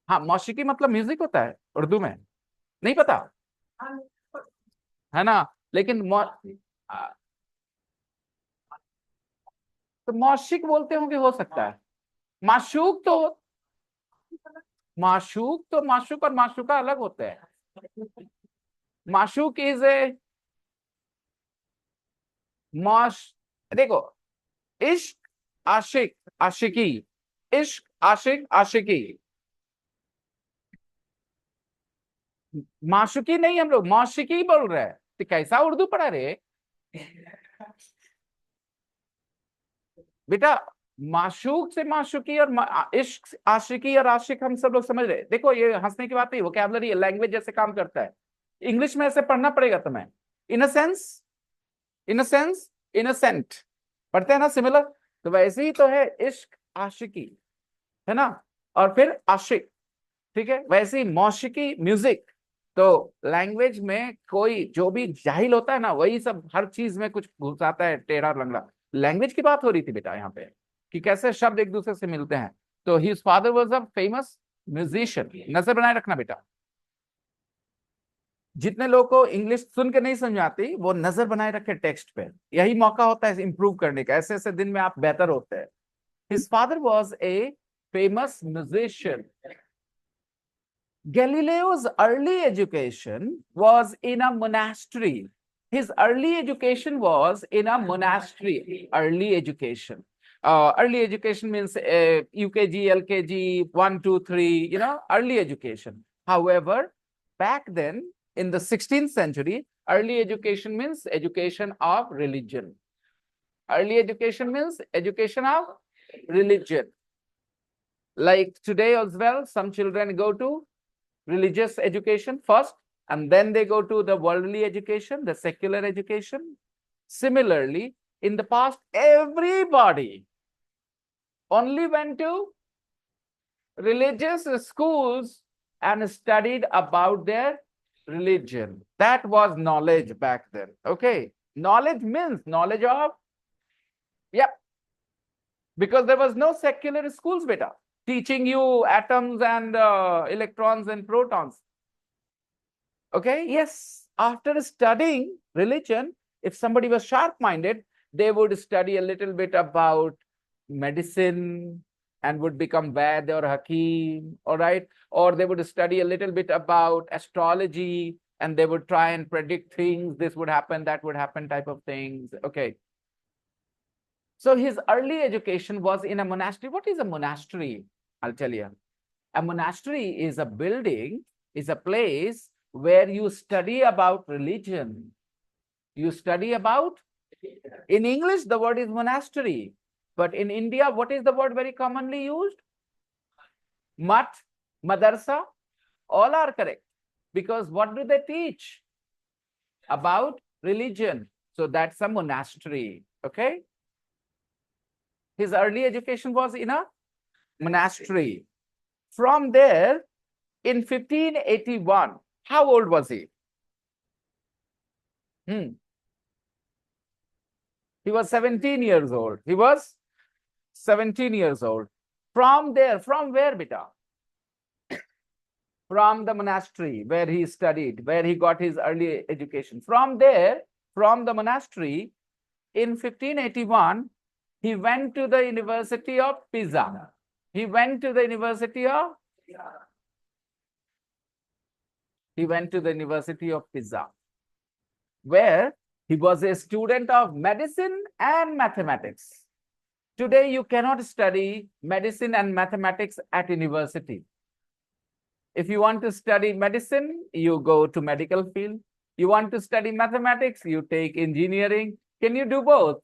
हाँ, मौसीकी मतलब म्यूजिक होता है उर्दू में, नहीं पता है ना? लेकिन तो मौशिक बोलते होंगे, हो सकता है. माशूक तो माशूक और माशूका अलग होते हैं. माशूक इज ए देखो, इश्क, आशिक, आशिकी, इश्क, आशिक, आशिकी. माशुकी नहीं, हम लोग मौशिकी बोल रहे हैं. तो कैसा उर्दू पढ़ा रे बेटा? माशूक से माशुकी और इश्क, आशिकी और आशिक हम सब लोग समझ रहे. देखो, ये हंसने की बात नहीं, वोकैबुलरी लैंग्वेज जैसे काम करता है. इंग्लिश में ऐसे पढ़ना पड़ेगा तुम्हें. इन अ सेंस, इनोसेंट पढ़ते हैं ना, सिमिलर. तो वैसे ही तो है इश्क, आशिकी, है ना, और फिर आशिक. ठीक है, वैसे ही मौशिकी म्यूजिक. तो लैंग्वेज में कोई जो भी जाहिल होता है ना, वही सब हर चीज में कुछ घुसाता है, टेढ़ा लंगड़ा. लैंग्वेज की बात हो रही थी बेटा यहाँ पे कि कैसे शब्द एक दूसरे से मिलते हैं. तो his father was a famous musician. नजर बनाए रखना बेटा. जितने लोगों को इंग्लिश सुन के नहीं समझ आती, वो नजर बनाए रखे टेक्स्ट पे. यही मौका होता है इंप्रूव करने का. ऐसे ऐसे दिन में आप बेहतर होते हैं. His father was a famous musician. Galileo's early education was in a monastery. His early education was in a monastery. Early education. Early education means UKG, LKG, 1, 2, 3, early education. However, back then, in the 16th century, early education means education of religion. Early education means education of religion. Like today as well, some children go to religious education first, and then they go to the worldly education, the secular education. Similarly, in the past, everybody only went to religious schools and studied about their religion. That was knowledge back then. Okay, knowledge means knowledge of, yeah, because there was no secular schools beta. teaching you atoms and electrons and protons. Okay, yes, after studying religion, if somebody was sharp-minded, they would study a little bit about medicine and would become Vaid or Hakim, all right? Or they would study a little bit about astrology and they would try and predict things, this would happen, that would happen type of things, okay? So his early education was in a monastery. What is a monastery? I'll tell you. A monastery is a building, is a place where you study about religion. You study about, in English, the word is monastery. But in India, what is the word very commonly used? Mat, madarsa, all are correct. Because what do they teach? About religion. So that's a monastery, okay? His early education was in a monastery. From there, in 1581, how old was he? He was 17 years old. He was 17 years old. From there, from where, beta? From the monastery where he studied, where he got his early education. From there, from the monastery, in 1581, he went to the University of Pisa. He went to the University of Pisa, where he was a student of medicine and mathematics. Today, you cannot study medicine and mathematics at university. If you want to study medicine, you go to medical field. You want to study mathematics, you take engineering. Can you do both?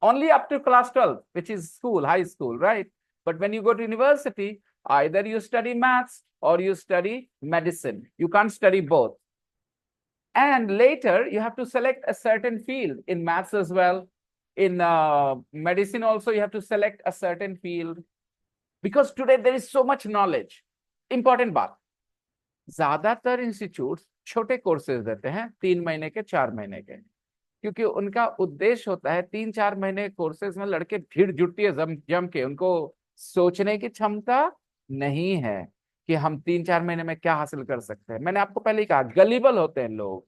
Only up to class 12, which is school, high school, right? But when you go to university, either you study maths or you study medicine. You can't study both. And later, you have to select a certain field in maths as well. In medicine also, you have to select a certain field. Because today there is so much knowledge. Important बात, ज्यादातर institutes छोटे courses देते हैं 3 महीने के 4 महीने के, क्योंकि उनका उद्देश्य होता है 3-4 महीने कोर्सेज में लड़के भीड़ जुटती है जम के, उनको सोचने की क्षमता नहीं है कि हम 3-4 महीने में क्या हासिल कर सकते हैं। मैंने आपको पहले ही कहा, गलीबल होते हैं लोग,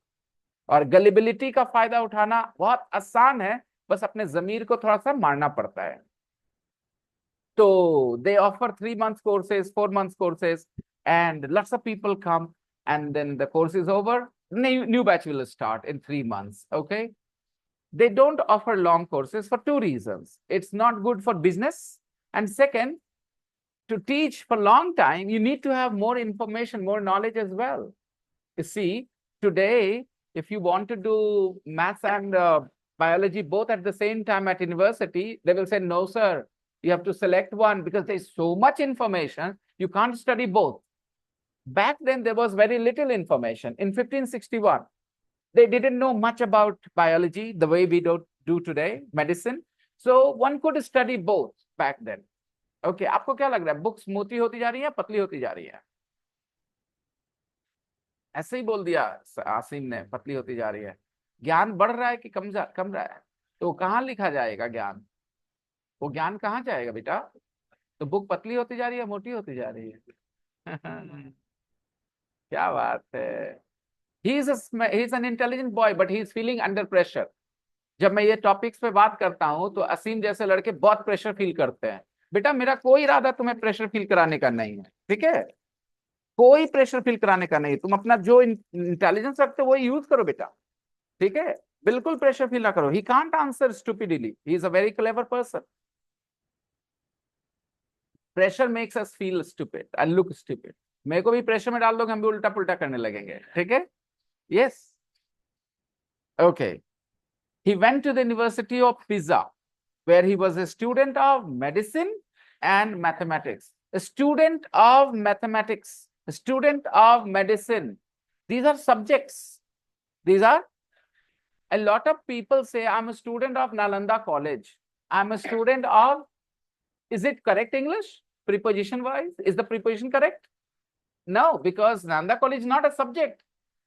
और गलीबिलिटी का फायदा उठाना बहुत आसान है, बस अपने जमीर को थोड़ा सा मारना पड़ता है। So they offer 3 months courses, 4 months courses, and lots of people come, and then the course is over. New batch will start in 3 months. Okay. They don't offer long courses for 2 reasons. It's not good for business. And second, to teach for a long time, you need to have more information, more knowledge as well. You see, today, if you want to do maths and biology both at the same time at university, they will say, no, sir. You have to select one because there's so much information, you can't study both. Back then, there was very little information. In 1561, they didn't know much about biology the way we do today, medicine. So one could study both back then. Okay, आपको क्या लग रहा है, books मोटी होती जा रही है, पतली होती जा रही है? ऐसे ही बोल दिया आसिम ने, पतली होती जा रही है। ज्ञान बढ़ रहा है कि कम रहा है? तो कहाँ लिखा जाएगा ज्ञान? वो ज्ञान कहाँ जाएगा बेटा? तो बुक पतली होती जा रही है, मोटी होती जा रही है? क्या बात है। he's an intelligent boy, but he is feeling under pressure. जब मैं ये टॉपिक्स पे बात करता हूं तो असीम जैसे लड़के बहुत प्रेशर फील करते हैं। बेटा, मेरा कोई इरादा तुम्हें प्रेशर फील कराने का नहीं है, ठीक है? कोई प्रेशर फील कराने का नहीं, तुम अपना जो इंटेलिजेंस रखते हो वो यूज करो बेटा, ठीक है? बिल्कुल प्रेशर फील ना करो। He can't answer stupidly, he is a very clever person. Pressure makes us feel stupid and look stupid. मेरे को भी प्रेशर में डाल दो, हम भी उल्टा पुल्टा करने लगेंगे, ठीक है? Yes, okay. He went to the University of Pisa, where he was a student of medicine and mathematics. A student of mathematics, a student of medicine. These are subjects. These are, a lot of people say, I'm a student of Nalanda College. I'm a student of, is it correct English? Preposition wise, is the preposition correct? No, because Nalanda College is not a subject.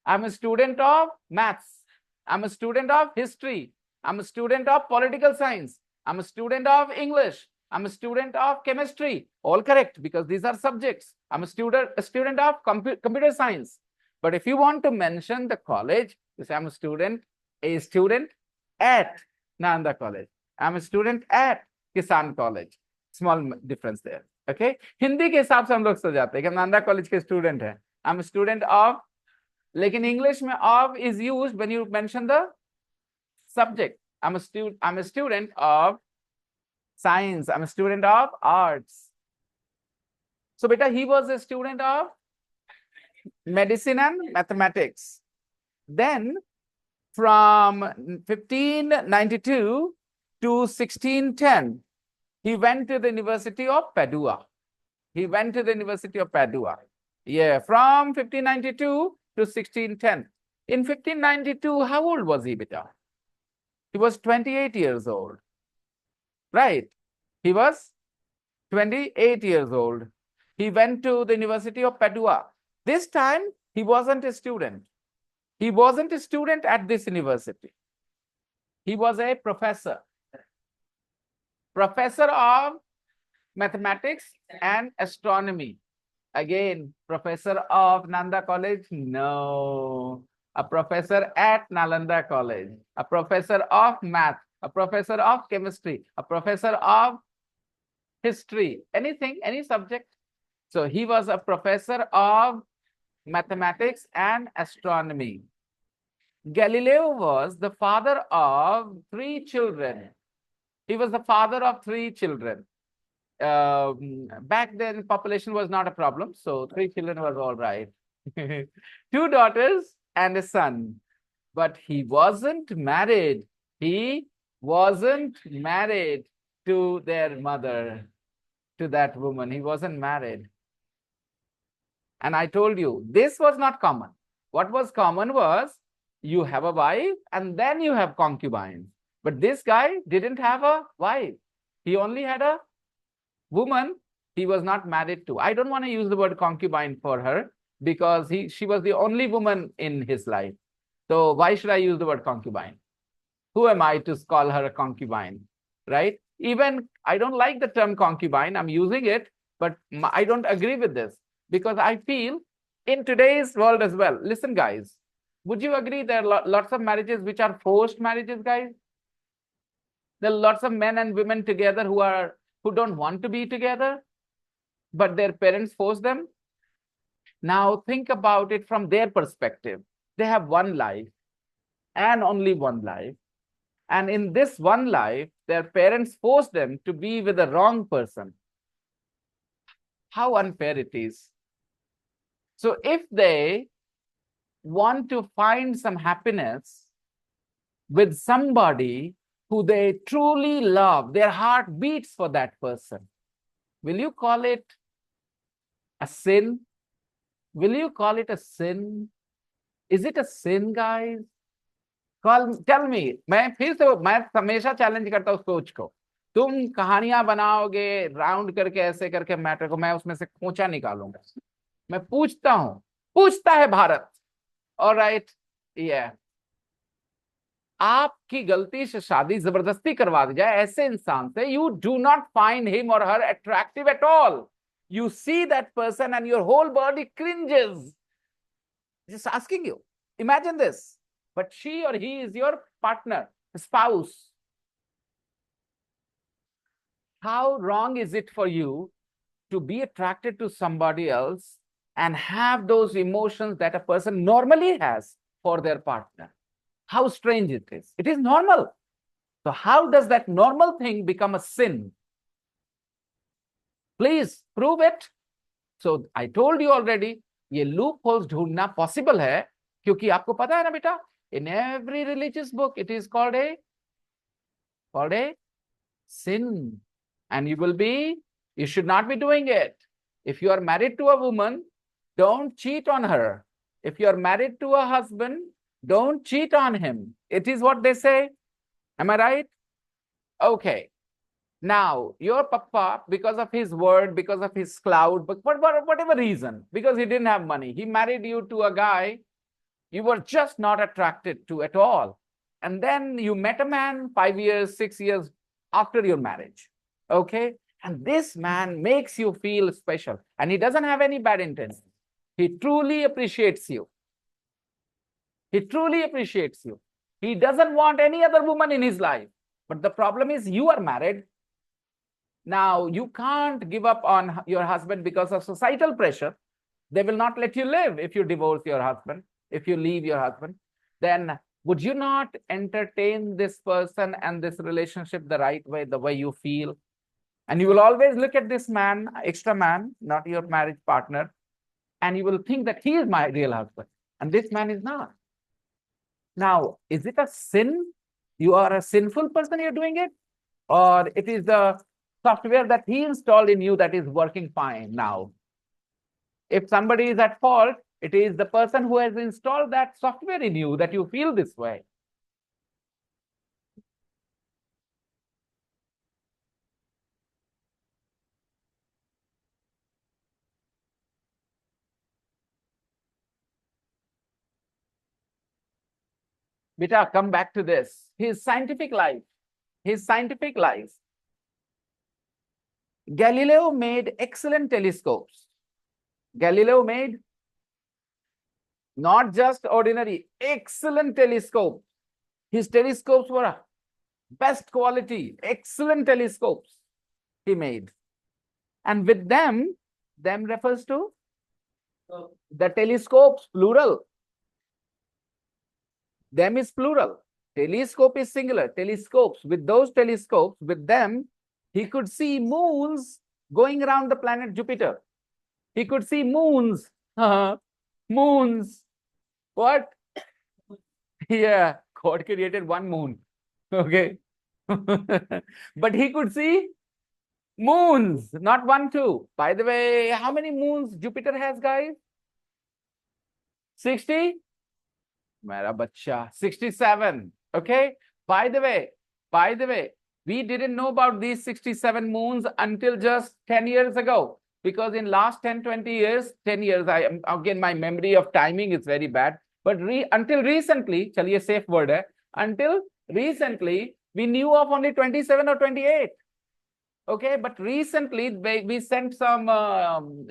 I'm a student of maths. I'm a student of history. I'm a student of political science. I'm a student of English. I'm a student of chemistry. All correct, because these are subjects. I'm a student of computer science. But if you want to mention the college, you say I'm a student at Nanda College. I'm a student at Kisan College. Small difference there. Okay. Hindi के हिसाब से हम लोग सो जाते हैं कि हम Nanda college के स्टूडेंट हैं. I'm a student of. लेकिन इंग्लिश में of is used when you mention the subject. I'm a student of science. I'm a student of arts. So beta, he was a student of medicine and mathematics. Then from 1592 to 1610, he went to the University of Padua. He went to the University of Padua. Yeah, from 1592 to 1610. In 1592, how old was he, beta? He was 28 years old. Right? He was 28 years old. He went to the University of Padua. This time, he wasn't a student. He wasn't a student at this university. He was a professor. Professor of mathematics and astronomy. Again, professor of Nanda College? No. A professor at Nalanda College. A professor of math. A professor of chemistry. A professor of history. Anything, any subject. So he was a professor of mathematics and astronomy. Galileo was the father of 3 children. He was the father of 3 children. Back then, population was not a problem, so 3 children was all right. 2 daughters and a son. But he wasn't married. He wasn't married to their mother, to that woman. He wasn't married. And I told you, this was not common. What was common was you have a wife and then you have concubines. But this guy didn't have a wife. He only had a woman he was not married to. I don't want to use the word concubine for her because she was the only woman in his life. So why should I use the word concubine? Who am I to call her a concubine, right? Even I don't like the term concubine. I'm using it, but I don't agree with this because I feel in today's world as well. Listen, guys, would you agree there are lots of marriages which are forced marriages, guys? There are lots of men and women together who don't want to be together, but their parents force them. Now think about it from their perspective. They have one life and only one life. And in this one life, their parents force them to be with the wrong person. How unfair it is. So if they want to find some happiness with somebody who they truly love, their heart beats for that person, will you call it a sin? Will you call it a sin? Is it a sin, guys? Tell me. मैं हमेशा challenge करता हूँ सोच को. तुम कहानियां बनाओगे round करके ऐसे करके मैटर को, मैं उसमें से खोचा निकालूंगा. मैं पूछता है भारत. ऑलराइट, ये आपकी गलती से शादी जबरदस्ती करवा दी जाए ऐसे इंसान से, you do not find him or her attractive at all. You see that person and your whole body cringes. Just asking you. Imagine this. But she or he is your partner, spouse. How wrong is it for you to be attracted to somebody else and have those emotions that a person normally has for their partner? How strange it is. It is normal. So how does that normal thing become a sin? Please prove it. So I told you already, ये loopholes ढूंढना possible है, क्योंकि आपको पता है ना बेटा, in every religious book it is called a sin, and you should not be doing it. If you are married to a woman, don't cheat on her. If you are married to a husband, don't cheat on him. It is what they say. Am I right? Okay. Now, your papa, because of his word, because of his cloud, but whatever reason, because he didn't have money, he married you to a guy you were just not attracted to at all. And then you met a man 5 years, 6 years after your marriage. Okay. And this man makes you feel special. And he doesn't have any bad intention. He truly appreciates you. He truly appreciates you. He doesn't want any other woman in his life. But the problem is you are married. Now, you can't give up on your husband because of societal pressure. They will not let you live if you divorce your husband, if you leave your husband. Then would you not entertain this person and this relationship the right way, the way you feel? And you will always look at this man, extra man, not your marriage partner, and you will think that he is my real husband. And this man is not. Now, is it a sin? You are a sinful person, you're doing it? Or it is the software that he installed in you that is working fine now? If somebody is at fault, it is the person who has installed that software in you that you feel this way. Beta, come back to this. His scientific life. His scientific life. Galileo made excellent telescopes. Galileo made not just ordinary, excellent telescopes. His telescopes were best quality, excellent telescopes he made. And with them refers to the telescopes, plural. Them is plural. Telescope is singular. Telescopes. With those telescopes, with them, he could see moons going around the planet Jupiter. He could see moons. Moons. What? Yeah, God created one moon. Okay. But he could see moons, not one, two. By the way, how many moons Jupiter has, guys? 60? Mera bacha. 67. Okay. By the way, we didn't know about these 67 moons until just 10 years ago. Because in last 10, 20 years, 10 years, again, my memory of timing is very bad. But until recently, chaliye safe word hai, until recently, we knew of only 27 or 28. Okay, but recently we sent some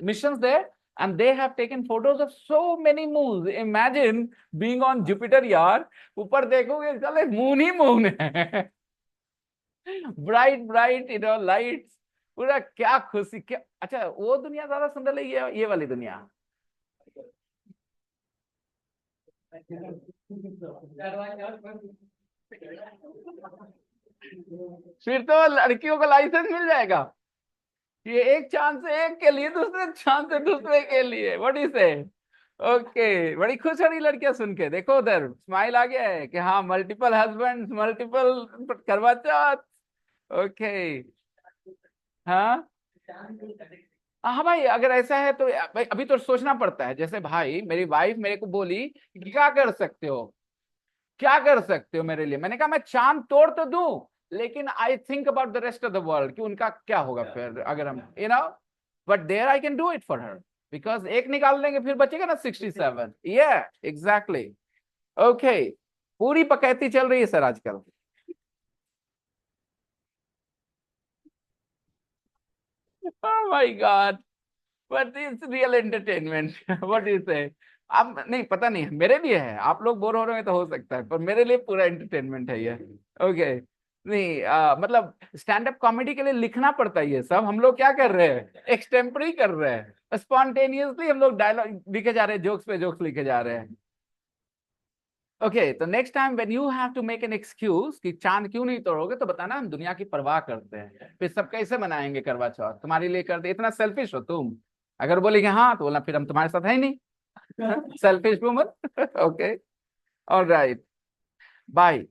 missions there and they have taken photos of so many moons. Imagine being on Jupiter, yaar. Upar dekhoge, chale moon hi moon hai. Bright, lights. पूरा क्या खुशी क्या अच्छा वो दुनिया ज्यादा सुंदर लगी ये वाली दुनिया फिर तो लड़कियों को लाइसेंस मिल जाएगा ये एक चांद से एक के लिए दूसरे चांद से दूसरे के लिए व्हाट इज से ओके बड़ी खुश हो रही लड़कियां सुन के देखो उधर स्माइल आ गया है कि हाँ मल्टीपल हस्बैंड मल्टीपल करवा चौथ ओके हाँ हाँ भाई अगर ऐसा है तो भाई अभी तो सोचना पड़ता है जैसे भाई मेरी वाइफ मेरे को बोली कि क्या कर सकते हो क्या कर सकते हो मेरे लिए मैंने कहा मैं चांद तोड़ तो दूं लेकिन I think about the rest of the world कि उनका क्या होगा फिर अगर हम but there I can do it for her because एक निकाल देंगे फिर बचेगा ना 67 ये एग्जैक्टली ओके पूरी पकैती चल रही है सर आजकल oh my god but it's real entertainment what do you say अब नहीं पता नहीं मेरे लिए है आप लोग बोर हो रहे हैं तो हो सकता है पर मेरे लिए पूरा एंटरटेनमेंट है ये ओके नहीं मतलब स्टैंड अप कॉमेडी के लिए लिखना पड़ता है ये सब हम लोग क्या कर रहे हैं एक्सटेम्परी कर रहे हैं स्पॉन्टेनियसली हम लोग डायलॉग लिखे जा रहे हैं जोक्स पे जोक्स लिखे जा रहे हैं ओके तो next time when you have to make an excuse कि चांद क्यों नहीं तोड़ोगे तो बताना हम दुनिया की परवाह करते हैं फिर सब कैसे मनाएंगे करवा चौथ तुम्हारे लिए करते इतना सेल्फिश हो तुम अगर बोलेगे हाँ तो बोला फिर हम तुम्हारे साथ है नहीं selfish woman okay all right bye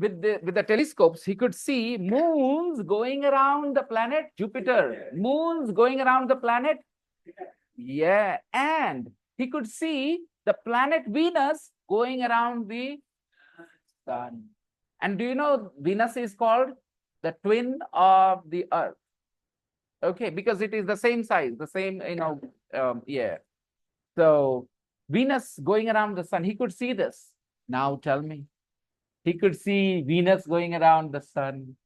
with the telescopes he could see moons going around the planet Jupiter moons going around the planet yeah and he could see the planet Venus going around the sun and do you know Venus is called the twin of the earth okay because it is the same size the same yeah so Venus going around the sun, he could see this. Now tell me, he could see Venus going around the sun.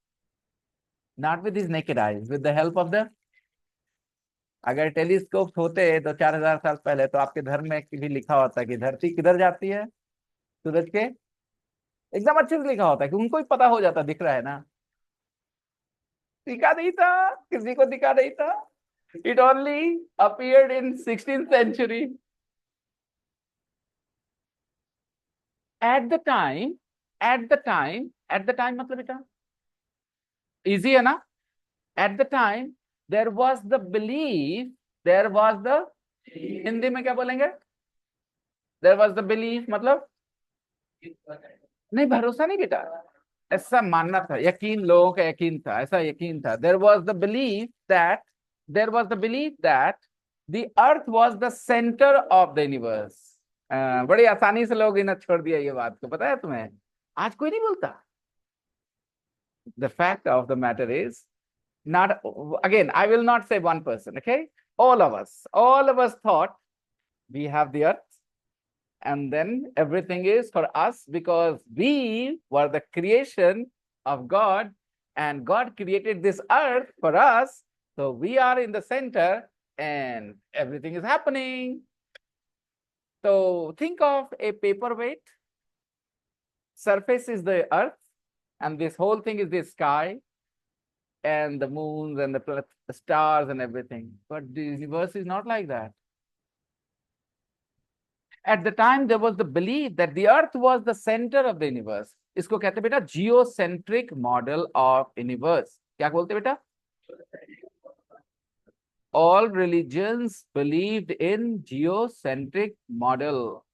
Not with his naked eyes, with the help of the, अगर telescope होते तो 4000 साल पहले तो आपके धर्म में भी लिखा होता कि धरती किधर जाती है, सूरज के, एकदम अच्छे से लिखा होता है कि उनको ही पता हो जाता, दिख रहा है ना। दिखा नहीं था, किसी को दिखा नहीं था। It only appeared in 16th century. At the time, at the time मतलब बेटा easy है ना। At the time there was the belief, there was the, Hindi में क्या बोलेंगे, there was the belief मतलब नहीं, भरोसा नहीं बेटा, ऐसा मानना था, यकीन, लोगों का यकीन था, ऐसा यकीन था। There was the belief that, there was the belief that the earth was the center of the universe. बड़ी आसानी से लोग इन्हें छोड़ दिया ये बात को, पता है तुम्हें, आज कोई नहीं बोलता। The fact of the matter is, not, again, I will not say one person, okay? All of us thought we have the earth, and then everything is for us because we were the creation of God, and God created this earth for us. So we are in the center and everything is happening. So think of a paperweight. Surface is the earth, and this whole thing is the sky and the moons and the stars and everything. But the universe is not like that. At the time, there was the belief that the earth was the center of the universe. इसको कहते बेटा geocentric model of universe. क्या बोलते बेटा? All religions believed in geocentric model.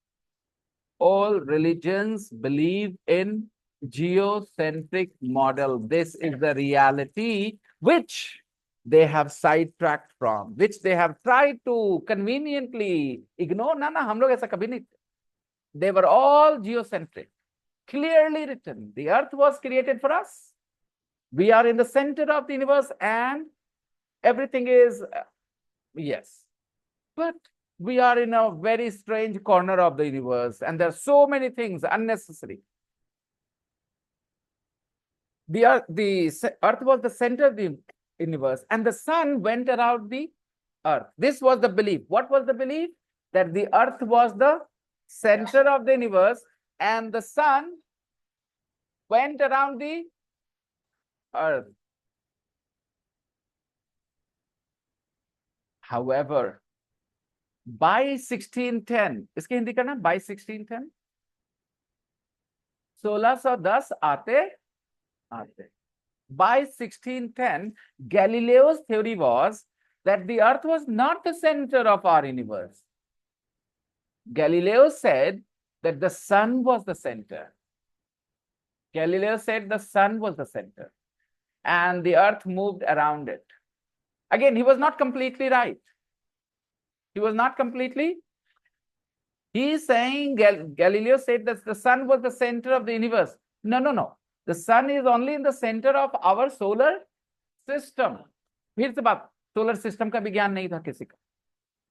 All religions believe in geocentric model. This is the reality which they have sidetracked from, which they have tried to conveniently ignore. Na, hum log aisa kabhi nahi. They were all geocentric, clearly written. The earth was created for us. We are in the center of the universe and everything is, yes. But we are in a very strange corner of the universe and there are so many things unnecessary. The earth was the center of the universe and the sun went around the earth. This was the belief. What was the belief? That the earth was the center of the universe and the sun went around the earth. However, by 1610, इसकी हिंदी करना, by 1610, 1610 आते. By 1610, Galileo's theory was that the earth was not the center of our universe. Galileo said that the sun was the center. Galileo said the sun was the center and the earth moved around it. Again, he was not completely right. He was not completely. He is saying Galileo said that the sun was the center of the universe. No. The sun is only in the center of our solar system. फिर से बात, solar system का भी ज्ञान नहीं था किसी का.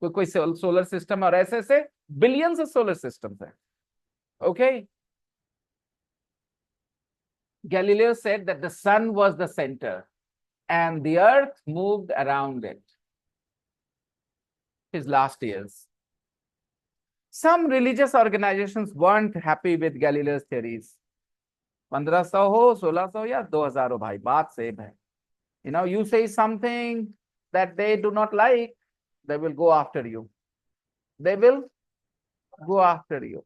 कोई सोलर सिस्टम और ऐसे ऐसे बिलियंस ऑफ सोलर सिस्टम्स हैं. Okay. Galileo said that the sun was the center and the earth moved around it. His last years. Some religious organizations weren't happy with Galileo's theories. 1500 हो, 1600 या 2000 हो भाई, बात same है. You know, you say something that they do not like, they will go after you. They will go after you.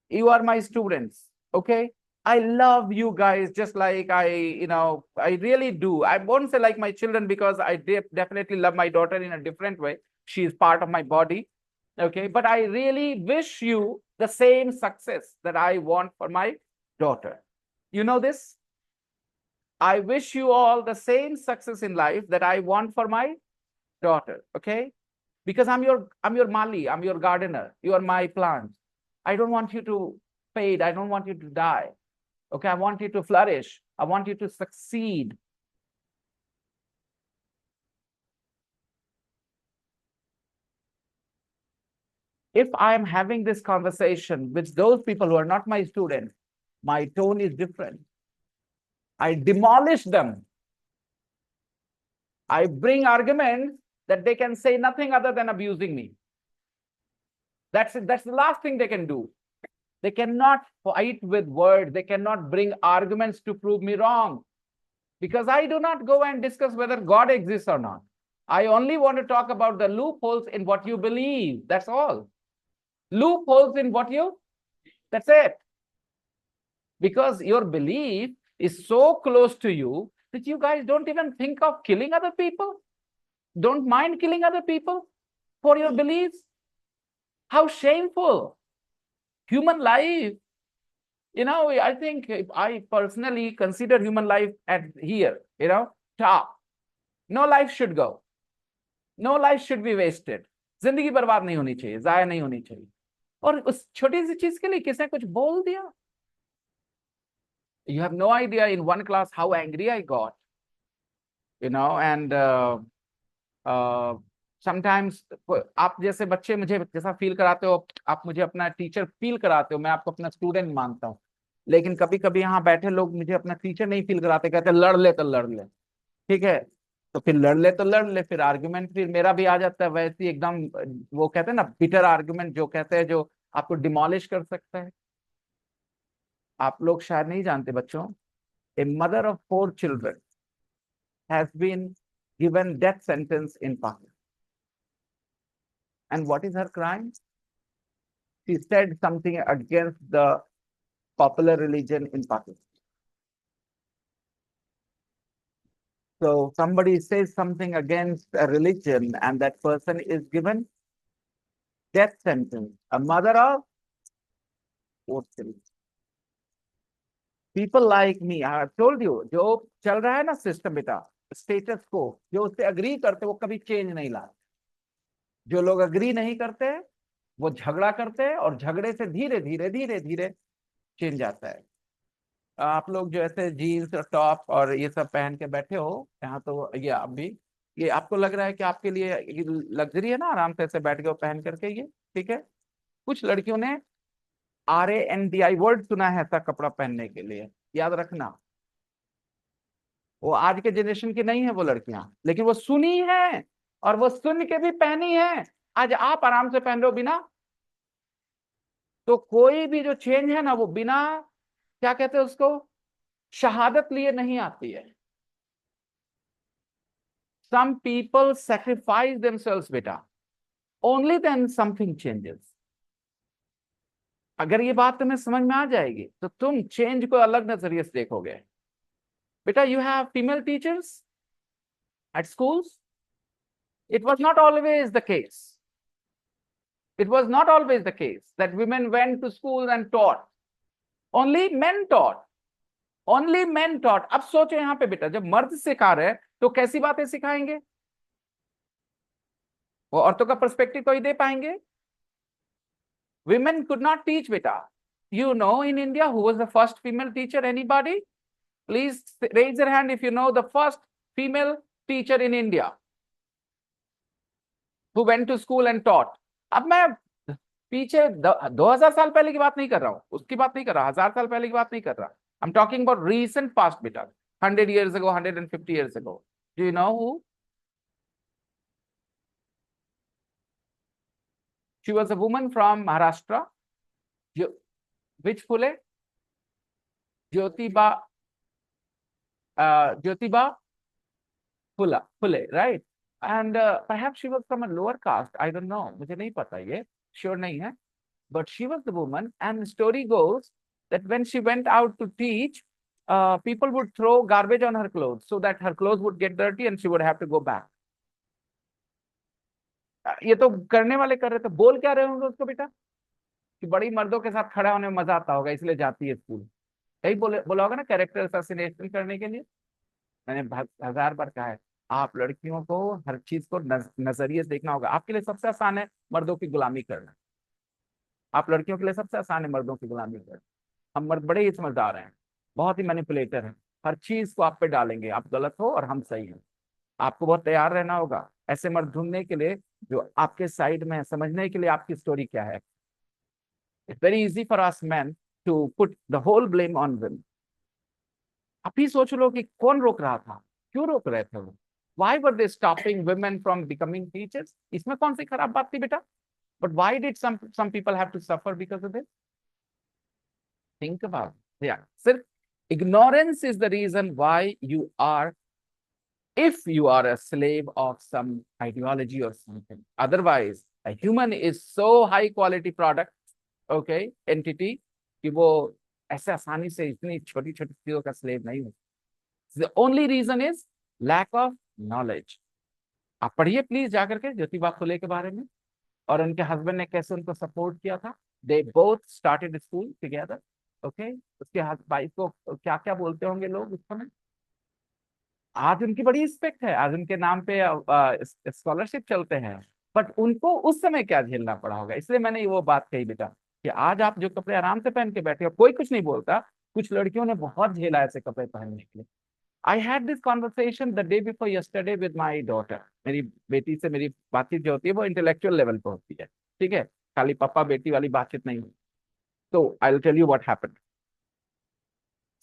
You are my students, okay? I love you guys just like I really do. I won't say like my children because I definitely love my daughter in a different way. She is part of my body, okay? But I really wish you the same success that I want for my daughter. You know this? I wish you all the same success in life that I want for my daughter, okay? Because I'm your Mali, I'm your gardener, you are my plant. I don't want you to fade, I don't want you to die. Okay, I want you to flourish. I want you to succeed. If I am having this conversation with those people who are not my students, my tone is different. I demolish them. I bring arguments that they can say nothing other than abusing me. That's the last thing they can do. They cannot fight with words. They cannot bring arguments to prove me wrong. Because I do not go and discuss whether God exists or not. I only want to talk about the loopholes in what you believe. That's all. Loopholes in what you, that's it. Because your belief is so close to you that you guys don't even think of killing other people. Don't mind killing other people for your beliefs. How shameful. Human life. I think I personally consider human life at here, top. No life should go. No life should be wasted. जिंदगी बर्बाद नहीं होनी चाहिए, जाया नहीं होनी चाहिए. और उस छोटी सी चीज के लिए किसने कुछ बोल दिया. You have no idea in one class how angry I got. And sometimes आप जैसे बच्चे मुझे जैसा फील कराते हो, आप मुझे अपना टीचर फील कराते हो, मैं आपको अपना स्टूडेंट मानता हूँ. लेकिन कभी कभी यहाँ बैठे लोग मुझे अपना टीचर नहीं फील कराते, कहते लड़ ले तो लड़ ले. ठीक है, तो फिर लड़ ले तो लड़ ले, फिर आर्ग्यूमेंट फिर मेरा भी आ जाता है वैसे ही एकदम. वो कहते हैं ना बिटर आर्ग्यूमेंट, जो कहते हैं जो आपको डिमोलिश कर सकता है. आप लोग शायद नहीं जानते बच्चों, a mother of 4 children has been given death sentence in Pakistan. And what is her crime? She said something against the popular religion in Pakistan. So somebody says something against a religion and that person is given death sentence. A mother of 4 children. People like me, I have told you, जो चल रहा है ना system बेटा, status को, जो उससे agree करते वो कभी चेंज नहीं लाते. जो लोग अग्री नहीं करते वो झगड़ा करते हैं और झगड़े से धीरे धीरे धीरे धीरे चेंज आता है. आप लोग जो ऐसे जीन्स और टॉप और ये सब पहन के बैठे हो यहाँ, तो ये अभी ये आपको लग रहा है कि आपके लिए लग्जरी है ना, आराम से ऐसे बैठ के पहन करके ये ठीक है. कुछ लड़कियों ने RANDI वर्ड सुना है ऐसा कपड़ा पहनने के लिए. याद रखना, वो आज के जनरेशन की नहीं है वो लड़कियां, लेकिन वो सुनी है और वो सुन के भी पहनी है. आज आप आराम से पहन रहे हो बिना, तो कोई भी जो चेंज है ना वो बिना क्या कहते हैं उसको, शहादत लिए नहीं आती है. Some people sacrifice themselves बेटा, only then something changes. अगर ये बात तुम्हें समझ में आ जाएगी तो तुम चेंज को अलग नजरिए से देखोगे. बेटा, you have female teachers at schools. It was not always the case. It was not always the case that women went to school and taught. Only men taught. Only men taught. अब सोचो यहाँ पे बेटा, जब मर्द सिखा रहे हैं तो कैसी बातें सिखाएंगे, वो औरतों का पर्सपेक्टिव कोई दे पाएंगे. Women could not teach बेटा. You know in India who was the first female teacher? Anybody? Please raise your hand if you know the first female teacher in India who went to school and taught. अब मैं पीछे 2000 साल पहले की बात नहीं कर रहा हूँ, उसकी बात नहीं कर रहा, 1000 साल पहले की बात नहीं कर रहा. I'm talking about recent past बेटा, 100 years ago, 150 years ago. Do you know who? She was a woman from Maharashtra. Which Phule? Jyotiba Phule, right? And perhaps she was from a lower caste. I don't know. मुझे नहीं पता ये, sure नहीं है. But she was the woman, and the story goes that when she went out to teach, people would throw garbage on her clothes so that her clothes would get dirty and she would have to go back. ये तो करने वाले कर रहे थे. बोल क्या रहे होंगे उसको बेटा, कि बड़ी मर्दों के साथ खड़ा होने में मजा आता होगा इसलिए जाती है स्कूल. यही बोला होगा ना, कैरेक्टर असैसिनेशन करने के लिए. मैंने 1000 बार कहा है, आप लड़कियों को हर चीज को नजरिए से देखना होगा. आपके लिए सबसे आसान है मर्दों की गुलामी करना. आप लड़कियों के लिए सबसे आसान है मर्दों की गुलामी करना. हम मर्द बड़े ही समझदार हैं, बहुत ही मैनिपुलेटर हैं. हर चीज को आप पे डालेंगे, आप गलत हो और हम सही हैं. आपको बहुत तैयार रहना होगा ऐसे मर्द ढूंढने के लिए जो आपके साइड में है, समझने के लिए आपकी स्टोरी क्या है. It's very easy for us man to put the whole blame on women. आप ही सोच लो कि कौन रोक रहा था, क्यों रोक रहे थे वो. Why were they stopping women from becoming teachers? इसमें कौन सी खराब बात थी बेटा? But why did some people have to suffer because of this? Think about it. Yeah. Sir, ignorance is the reason why you are, if you are a slave of some ideology or something. Otherwise, a human is so high quality product, okay, entity, कि वो ऐसे आसानी से इतनी छोटी छोटी चीजों का slave नहीं हो. The only reason is lack of knowledge. आप पढ़िए प्लीज जाकर के ज्योतिबा फुले के बारे में, और उनके हस्बैंड ने कैसे उनको सपोर्ट किया था. They both started school together. Okay, उसके वाइफ को क्या क्या बोलते होंगे लोग उस समय. आज उनकी बड़ी रिस्पेक्ट है, आज उनके नाम पे स्कॉलरशिप चलते हैं. बट उनको उस समय क्या झेलना पड़ा होगा. इसलिए मैंने वो बात कही बेटा कि आज आप जो कपड़े आराम से पहन के बैठे हो, कोई कुछ नहीं बोलता. कुछ लड़कियों ने बहुत झेला ऐसे कपड़े पहनने के लिए. I had this conversation the day before yesterday with my daughter. मेरी बेटी से मेरी बातचीत जो होती है वो इंटेलेक्चुअल लेवल पे होती है. ठीक है, खाली पापा बेटी वाली बातचीत नहीं होती. So I'll tell you what happened.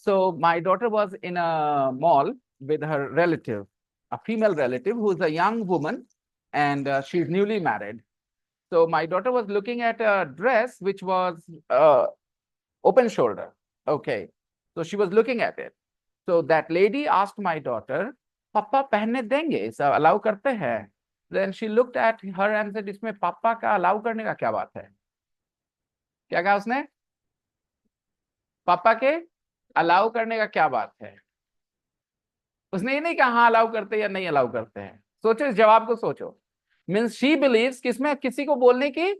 So my daughter was in a mall with her relative, a female relative who is a young woman, and she's newly married. So my daughter was looking at a dress which was open shoulder. Okay, so she was looking at it. So that lady asked my daughter, पापा पहनने देंगे, सब allow करते हैं. Then she looked at her and said, इसमें पापा का allow करने का क्या बात है. क्या कहा उसने? पापा के अलाउ करने का क्या बात है. उसने ये नहीं कहा हाँ अलाउ करते हैं या नहीं अलाउ करते हैं. सोचो इस जवाब को सोचो. मीन्स शी बिलीव्स कि इसमें किसी को बोलने की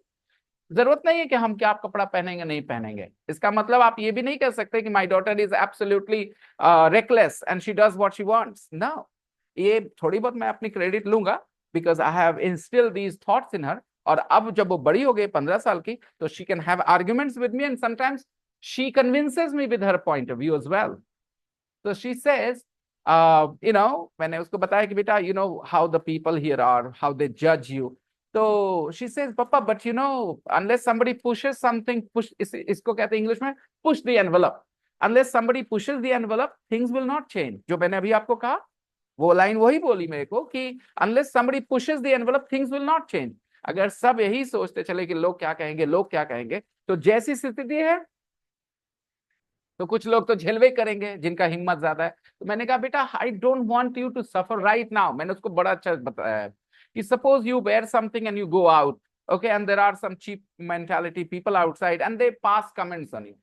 जरूरत नहीं है कि हम क्या कपड़ा पहनेंगे नहीं पहनेंगे. इसका मतलब आप ये भी नहीं कह सकते कि my daughter is absolutely reckless and she does what she wants. No, ये थोड़ी बहुत मैं अपनी क्रेडिट लूंगा because I have instilled these thoughts in her. और अब जब वो बड़ी हो गई 15 साल की, तो she can have arguments with me and sometimes she convinces me with her point of view as well. तो शी सेज, मैंने उसको बताया कि बेटा you know how the people here are, how they जज you. So she says, Papa, but you know, unless somebody pushes something, इसको कहते हैं इंग्लिश में push the envelope. Unless somebody pushes the envelope, things will not change. जो मैंने अभी आपको कहा, वो लाइन वही बोली मेरे को कि unless somebody pushes the envelope, things will not change. अगर सब यही सोचते चले कि लोग क्या कहेंगे, लोग क्या कहेंगे, तो जैसी स्थिति है, तो कुछ लोग तो झेलवे करेंगे जिनका हिम्मत ज्यादा है. तो मैंने कहा बेटा I don't want you to suffer right now. मैंने उसको बड़ा अच्छा बताया है कि suppose you wear something and you go out, okay, and there are some cheap mentality people outside and they pass comments on you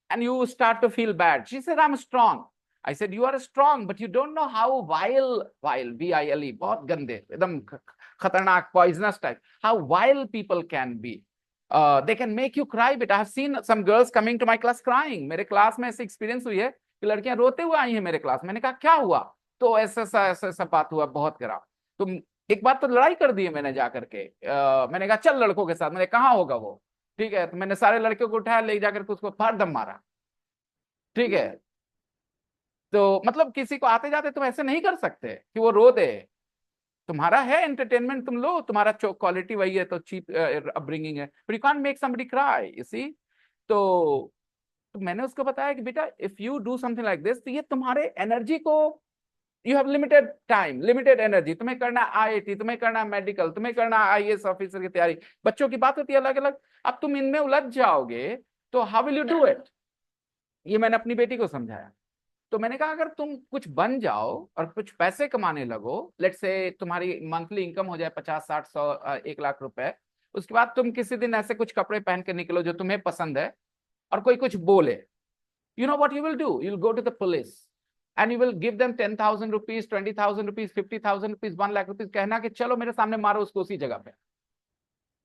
and you start to feel bad. She said, I'm strong. I said, you are strong, but you don't know how vile, vile, बहुत गंदे, एकदम खतरनाक, poisonous type, how vile people can be. They can make you cry, but I have seen some girls coming to my class crying. मेरे class में ऐसे experience हुई है कि लड़कियां रोते हुए आई हैं मेरे क्लास. मैंने कहा क्या हुआ, तो ऐसा बात हुआ बहुत खराब. तो एक बात तो लड़ाई कर दी है मैंने जाकर के. मैंने कहा चल लड़कों के साथ. मैंने कहा होगा वो, ठीक है. तो मैंने सारे लड़कियों को उठाया, ले जाकर के उसको फाड़ दम मारा. ठीक है, तो मतलब किसी को आते जाते तुम ऐसे नहीं कर सकते कि वो रो दे. तुम्हारा है एंटरटेनमेंट, तुम लो, तुम्हारा क्वालिटी वही है, तो चीप अपब्रिंगिंग है, but you can't make somebody cry, you see. तो मैंने उसको बताया कि बेटा if you do something like this, तो ये तुम्हारे एनर्जी को, you have limited time, limited energy. तुम्हें करना आईआईटी, तुम्हें करना मेडिकल, तुम्हें करना आईएएस ऑफिसर की तैयारी. बच्चों की बात होती है अलग अलग. अब तुम इनमें उलझ जाओगे तो how will you do it. ये मैंने अपनी बेटी को समझाया. तो मैंने कहा अगर तुम कुछ बन जाओ और कुछ पैसे कमाने लगो, लेट्स से तुम्हारी मंथली इनकम हो जाए 50, 60, 100, 1 लाख रुपए, उसके बाद तुम किसी दिन ऐसे कुछ कपड़े पहन के निकलो जो तुम्हें पसंद है और कोई कुछ बोले, you know what you will do, you'll go to the police and you will give them 10,000 rupees, 20,000 rupees, 50,000 rupees, 1 lakh rupees, कहना कि चलो मेरे सामने मारो उसको उसी जगह पे.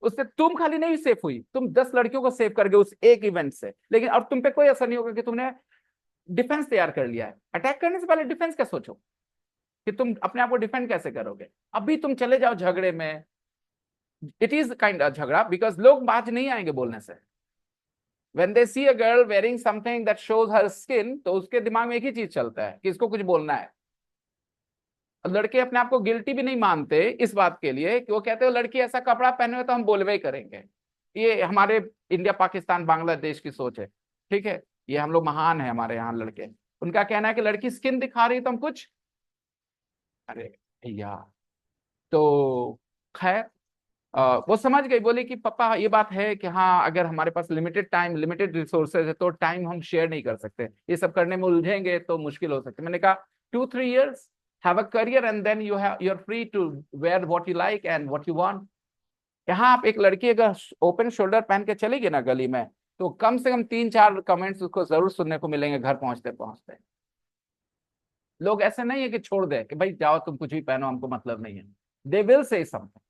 उससे तुम खाली नहीं सेफ हुई, तुम 10 लड़कियों को सेव कर गए उस एक इवेंट से. लेकिन अब तुम पे कोई असर नहीं होगा कि तुमने डिफेंस तैयार कर लिया है. अटैक करने से पहले डिफेंस का सोचो कि तुम अपने आप को डिफेंड कैसे करोगे. अभी तुम चले जाओ झगड़े में, इट इज काइंड ऑफ झगड़ा, बिकॉज लोग बाज नहीं आएंगे बोलने से. When they see a girl wearing something that shows her skin, तो उसके दिमाग में एक ही चीज चलता है कि इसको कुछ बोलना है. लड़के अपने आप को गिल्टी भी नहीं मानते इस बात के लिए कि वो कहते हो लड़की ऐसा कपड़ा पहने हुए तो हम बोलवे ही करेंगे. ये हमारे इंडिया, पाकिस्तान, बांग्लादेश की सोच है. ठीक है, ये हम लोग महान है हमारे यहाँ लड़के. उनका कहना है कि लड़की स्किन दिखा रही तो हम कुछ, अरे या तो खैर वो समझ गई, बोली कि पापा ये बात है कि हाँ, अगर हमारे पास लिमिटेड टाइम, लिमिटेड रिसोर्सेज है तो टाइम हम शेयर नहीं कर सकते, ये सब करने में उलझेंगे तो मुश्किल हो सकती है। मैंने कहा 2-3 years have a career and then you are free to wear what you like and what you want. यहाँ आप एक लड़की अगर ओपन शोल्डर पहन के चलेगी ना गली में, तो कम से कम 3-4 कमेंट्स उसको जरूर सुनने को मिलेंगे घर पहुंचते पहुंचते। लोग ऐसे नहीं है कि छोड़ दे कि भाई जाओ तुम कुछ भी पहनो, हमको मतलब नहीं है। They will say something.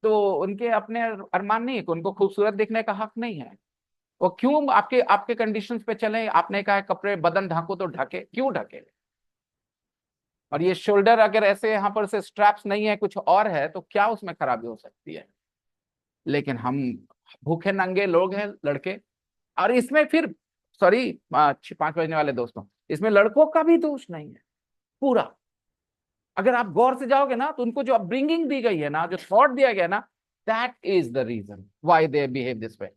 तो उनके अपने अरमान नहीं है कि उनको खूबसूरत दिखने का हक नहीं है। वो क्यों आपके आपके कंडीशंस पे चले? आपने कहा है कपड़े बदन ढको तो ढके, क्यों ढके? और ये शोल्डर अगर ऐसे यहाँ पर से स्ट्रैप्स नहीं है, कुछ और है, तो क्या उसमें खराबी हो सकती है? लेकिन हम भूखे नंगे लोग हैं लड़के। और इसमें फिर सॉरी 5 बजने वाले दोस्तों, इसमें लड़कों का भी दोष नहीं है पूरा। अगर आप गौर से जाओगे ना, तो उनको जो अपब्रिंगिंग दी गई है ना, जो थॉट दिया गया ना, that is the reason why they behave this way.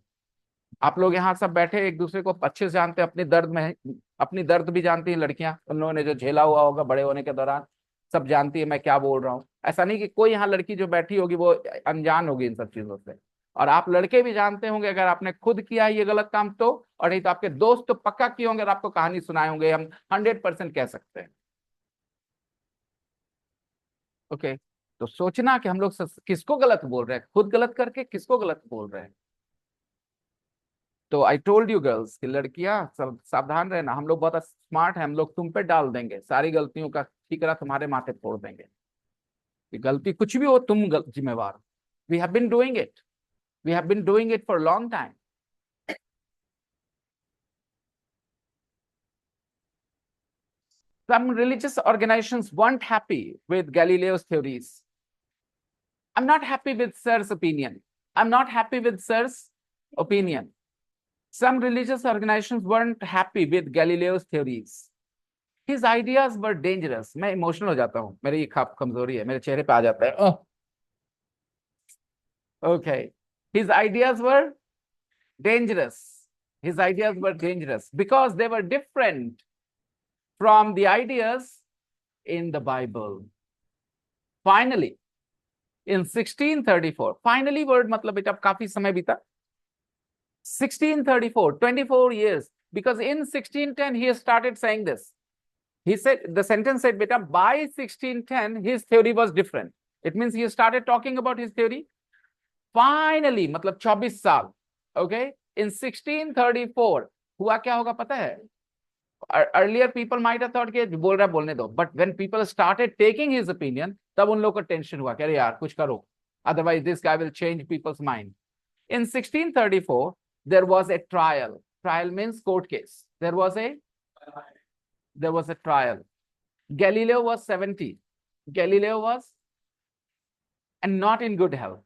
आप लोग यहाँ सब बैठे एक दूसरे को अच्छे से जानते हैं, अपनी दर्द में अपनी दर्द भी जानती हैं लड़कियां, उन लोगों ने जो झेला हुआ होगा बड़े होने के दौरान, सब जानती है मैं क्या बोल रहा हूँ। ऐसा नहीं कि कोई यहाँ लड़की जो बैठी होगी वो अनजान होगी इन सब चीजों से। और आप लड़के भी जानते होंगे अगर आपने खुद किया है ये गलत काम तो, और नहीं तो आपके दोस्त तो पक्का किए होंगे और आपको कहानी सुनाए होंगे, हम 100% कह सकते हैं। ओके। तो सोचना कि हम लोग किसको गलत बोल रहे हैं, खुद गलत करके किसको गलत बोल रहे हैं। तो आई टोल्ड यू गर्ल्स कि लड़कियां सब सावधान रहना, हम लोग बहुत स्मार्ट हैं, हम लोग तुम पे डाल देंगे सारी गलतियों का ठीकरा, तुम्हारे माथे फोड़ देंगे कि गलती कुछ भी हो तुम जिम्मेवार। We have been doing it, we have been doing it for long time. Some religious organizations weren't happy with Galileo's theories. I'm not happy with Sir's opinion. I'm not happy with Sir's opinion. Some religious organizations weren't happy with Galileo's theories. His ideas were dangerous. मैं emotional हो जाता हूँ, मेरी ये कमजोरी है, मेरे चेहरे पे आ जाता है। Okay. His ideas were dangerous. His ideas were dangerous because they were different from the ideas in the Bible. Finally, in 1634, finally word मतलब बेटा काफी समय बीता, 1634, 24 years, because in 1610 he started saying this. He said, the sentence said, beta, by 1610 his theory was different. It means he started talking about his theory. Finally, मतलब 24 साल, okay, in 1634 हुआ क्या होगा पता है? Earlier people might have thought कि बोल रहा बोलने दो, but when people started taking his opinion, तब उन लोगों को टेंशन हुआ कि अरे यार कुछ करो, otherwise this guy will change people's mind. In 1634 there was a trial. Trial means court case. There was a trial. Galileo was 70. Galileo was and not in good health.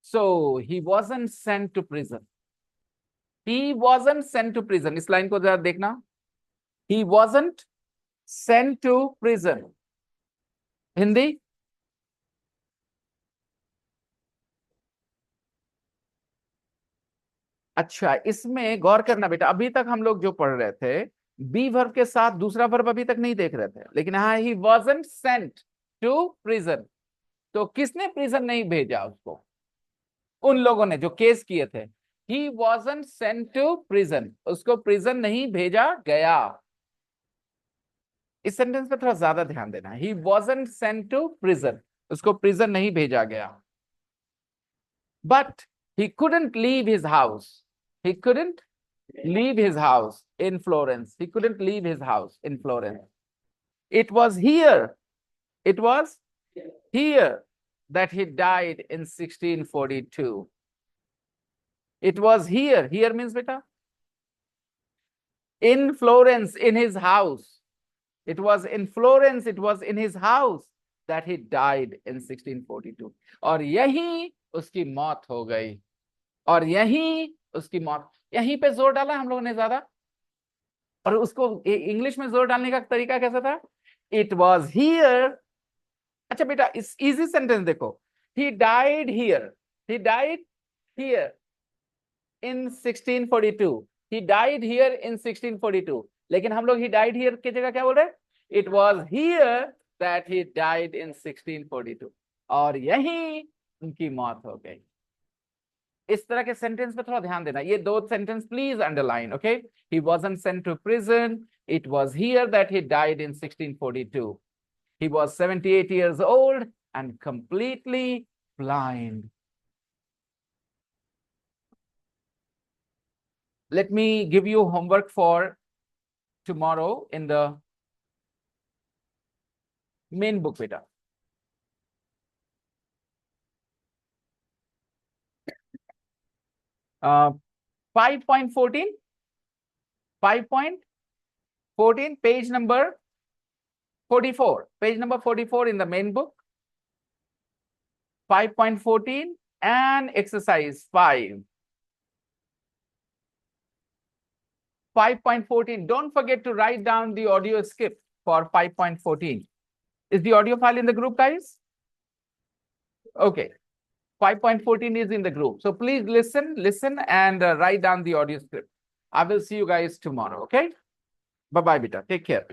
So he wasn't sent to prison. He wasn't sent to prison. इस line को जरा देखना. He wasn't sent to prison. Hindi? अच्छा, इसमें गौर करना बेटा, अभी तक हम लोग जो पढ़ रहे थे बी वर्ब के साथ दूसरा वर्ब अभी तक नहीं देख रहे थे, लेकिन हाँ ही wasn't sent to prison. तो किसने प्रिजन नहीं भेजा उसको? उन लोगों ने जो केस किए थे। He wasn't sent to prison. उसको प्रिजन नहीं भेजा गया। इस सेंटेंस पे थोड़ा ज्यादा ध्यान देना। He wasn't sent to prison. उसको प्रिजन नहीं भेजा गया। But he couldn't leave his house. He couldn't leave his house in Florence. He couldn't leave his house in Florence. It was here. It was here that he died in 1642. It was here. Here means beta in Florence, in his house. It was in Florence, it was in his house that he died in 1642. और यहीं उसकी मौत हो गई। और यहीं उसकी मौत, यहीं पे जोर डाला हम लोगों ने ज्यादा। और उसको इंग्लिश में जोर डालने का तरीका कैसा था? It was here. अच्छा बेटा, इस इजी सेंटेंस देखो, he died here, he died here in 1642, he died here in 1642। लेकिन हम लोग ही डाइड हियर की जगह क्या बोल रहे हैं? It was here that he died in 1642. और यही उनकी मौत हो गई. इस तरह के सेंटेंस पे थोड़ा ध्यान देना. ये दो sentence please underline. Okay, he wasn't sent to prison. It was here that he died in 1642. He was 78 years old and completely blind. Let me give you homework for tomorrow in the main book, beta. Uh, 5.14, 5.14, page number 44, page number 44 in the main book. 5.14 and exercise 5. 5.14. Don't forget to write down the audio script for 5.14. Is the audio file in the group, guys? Okay. 5.14 is in the group. So please listen and write down the audio script. I will see you guys tomorrow. Okay. Bye-bye, beta. Take care.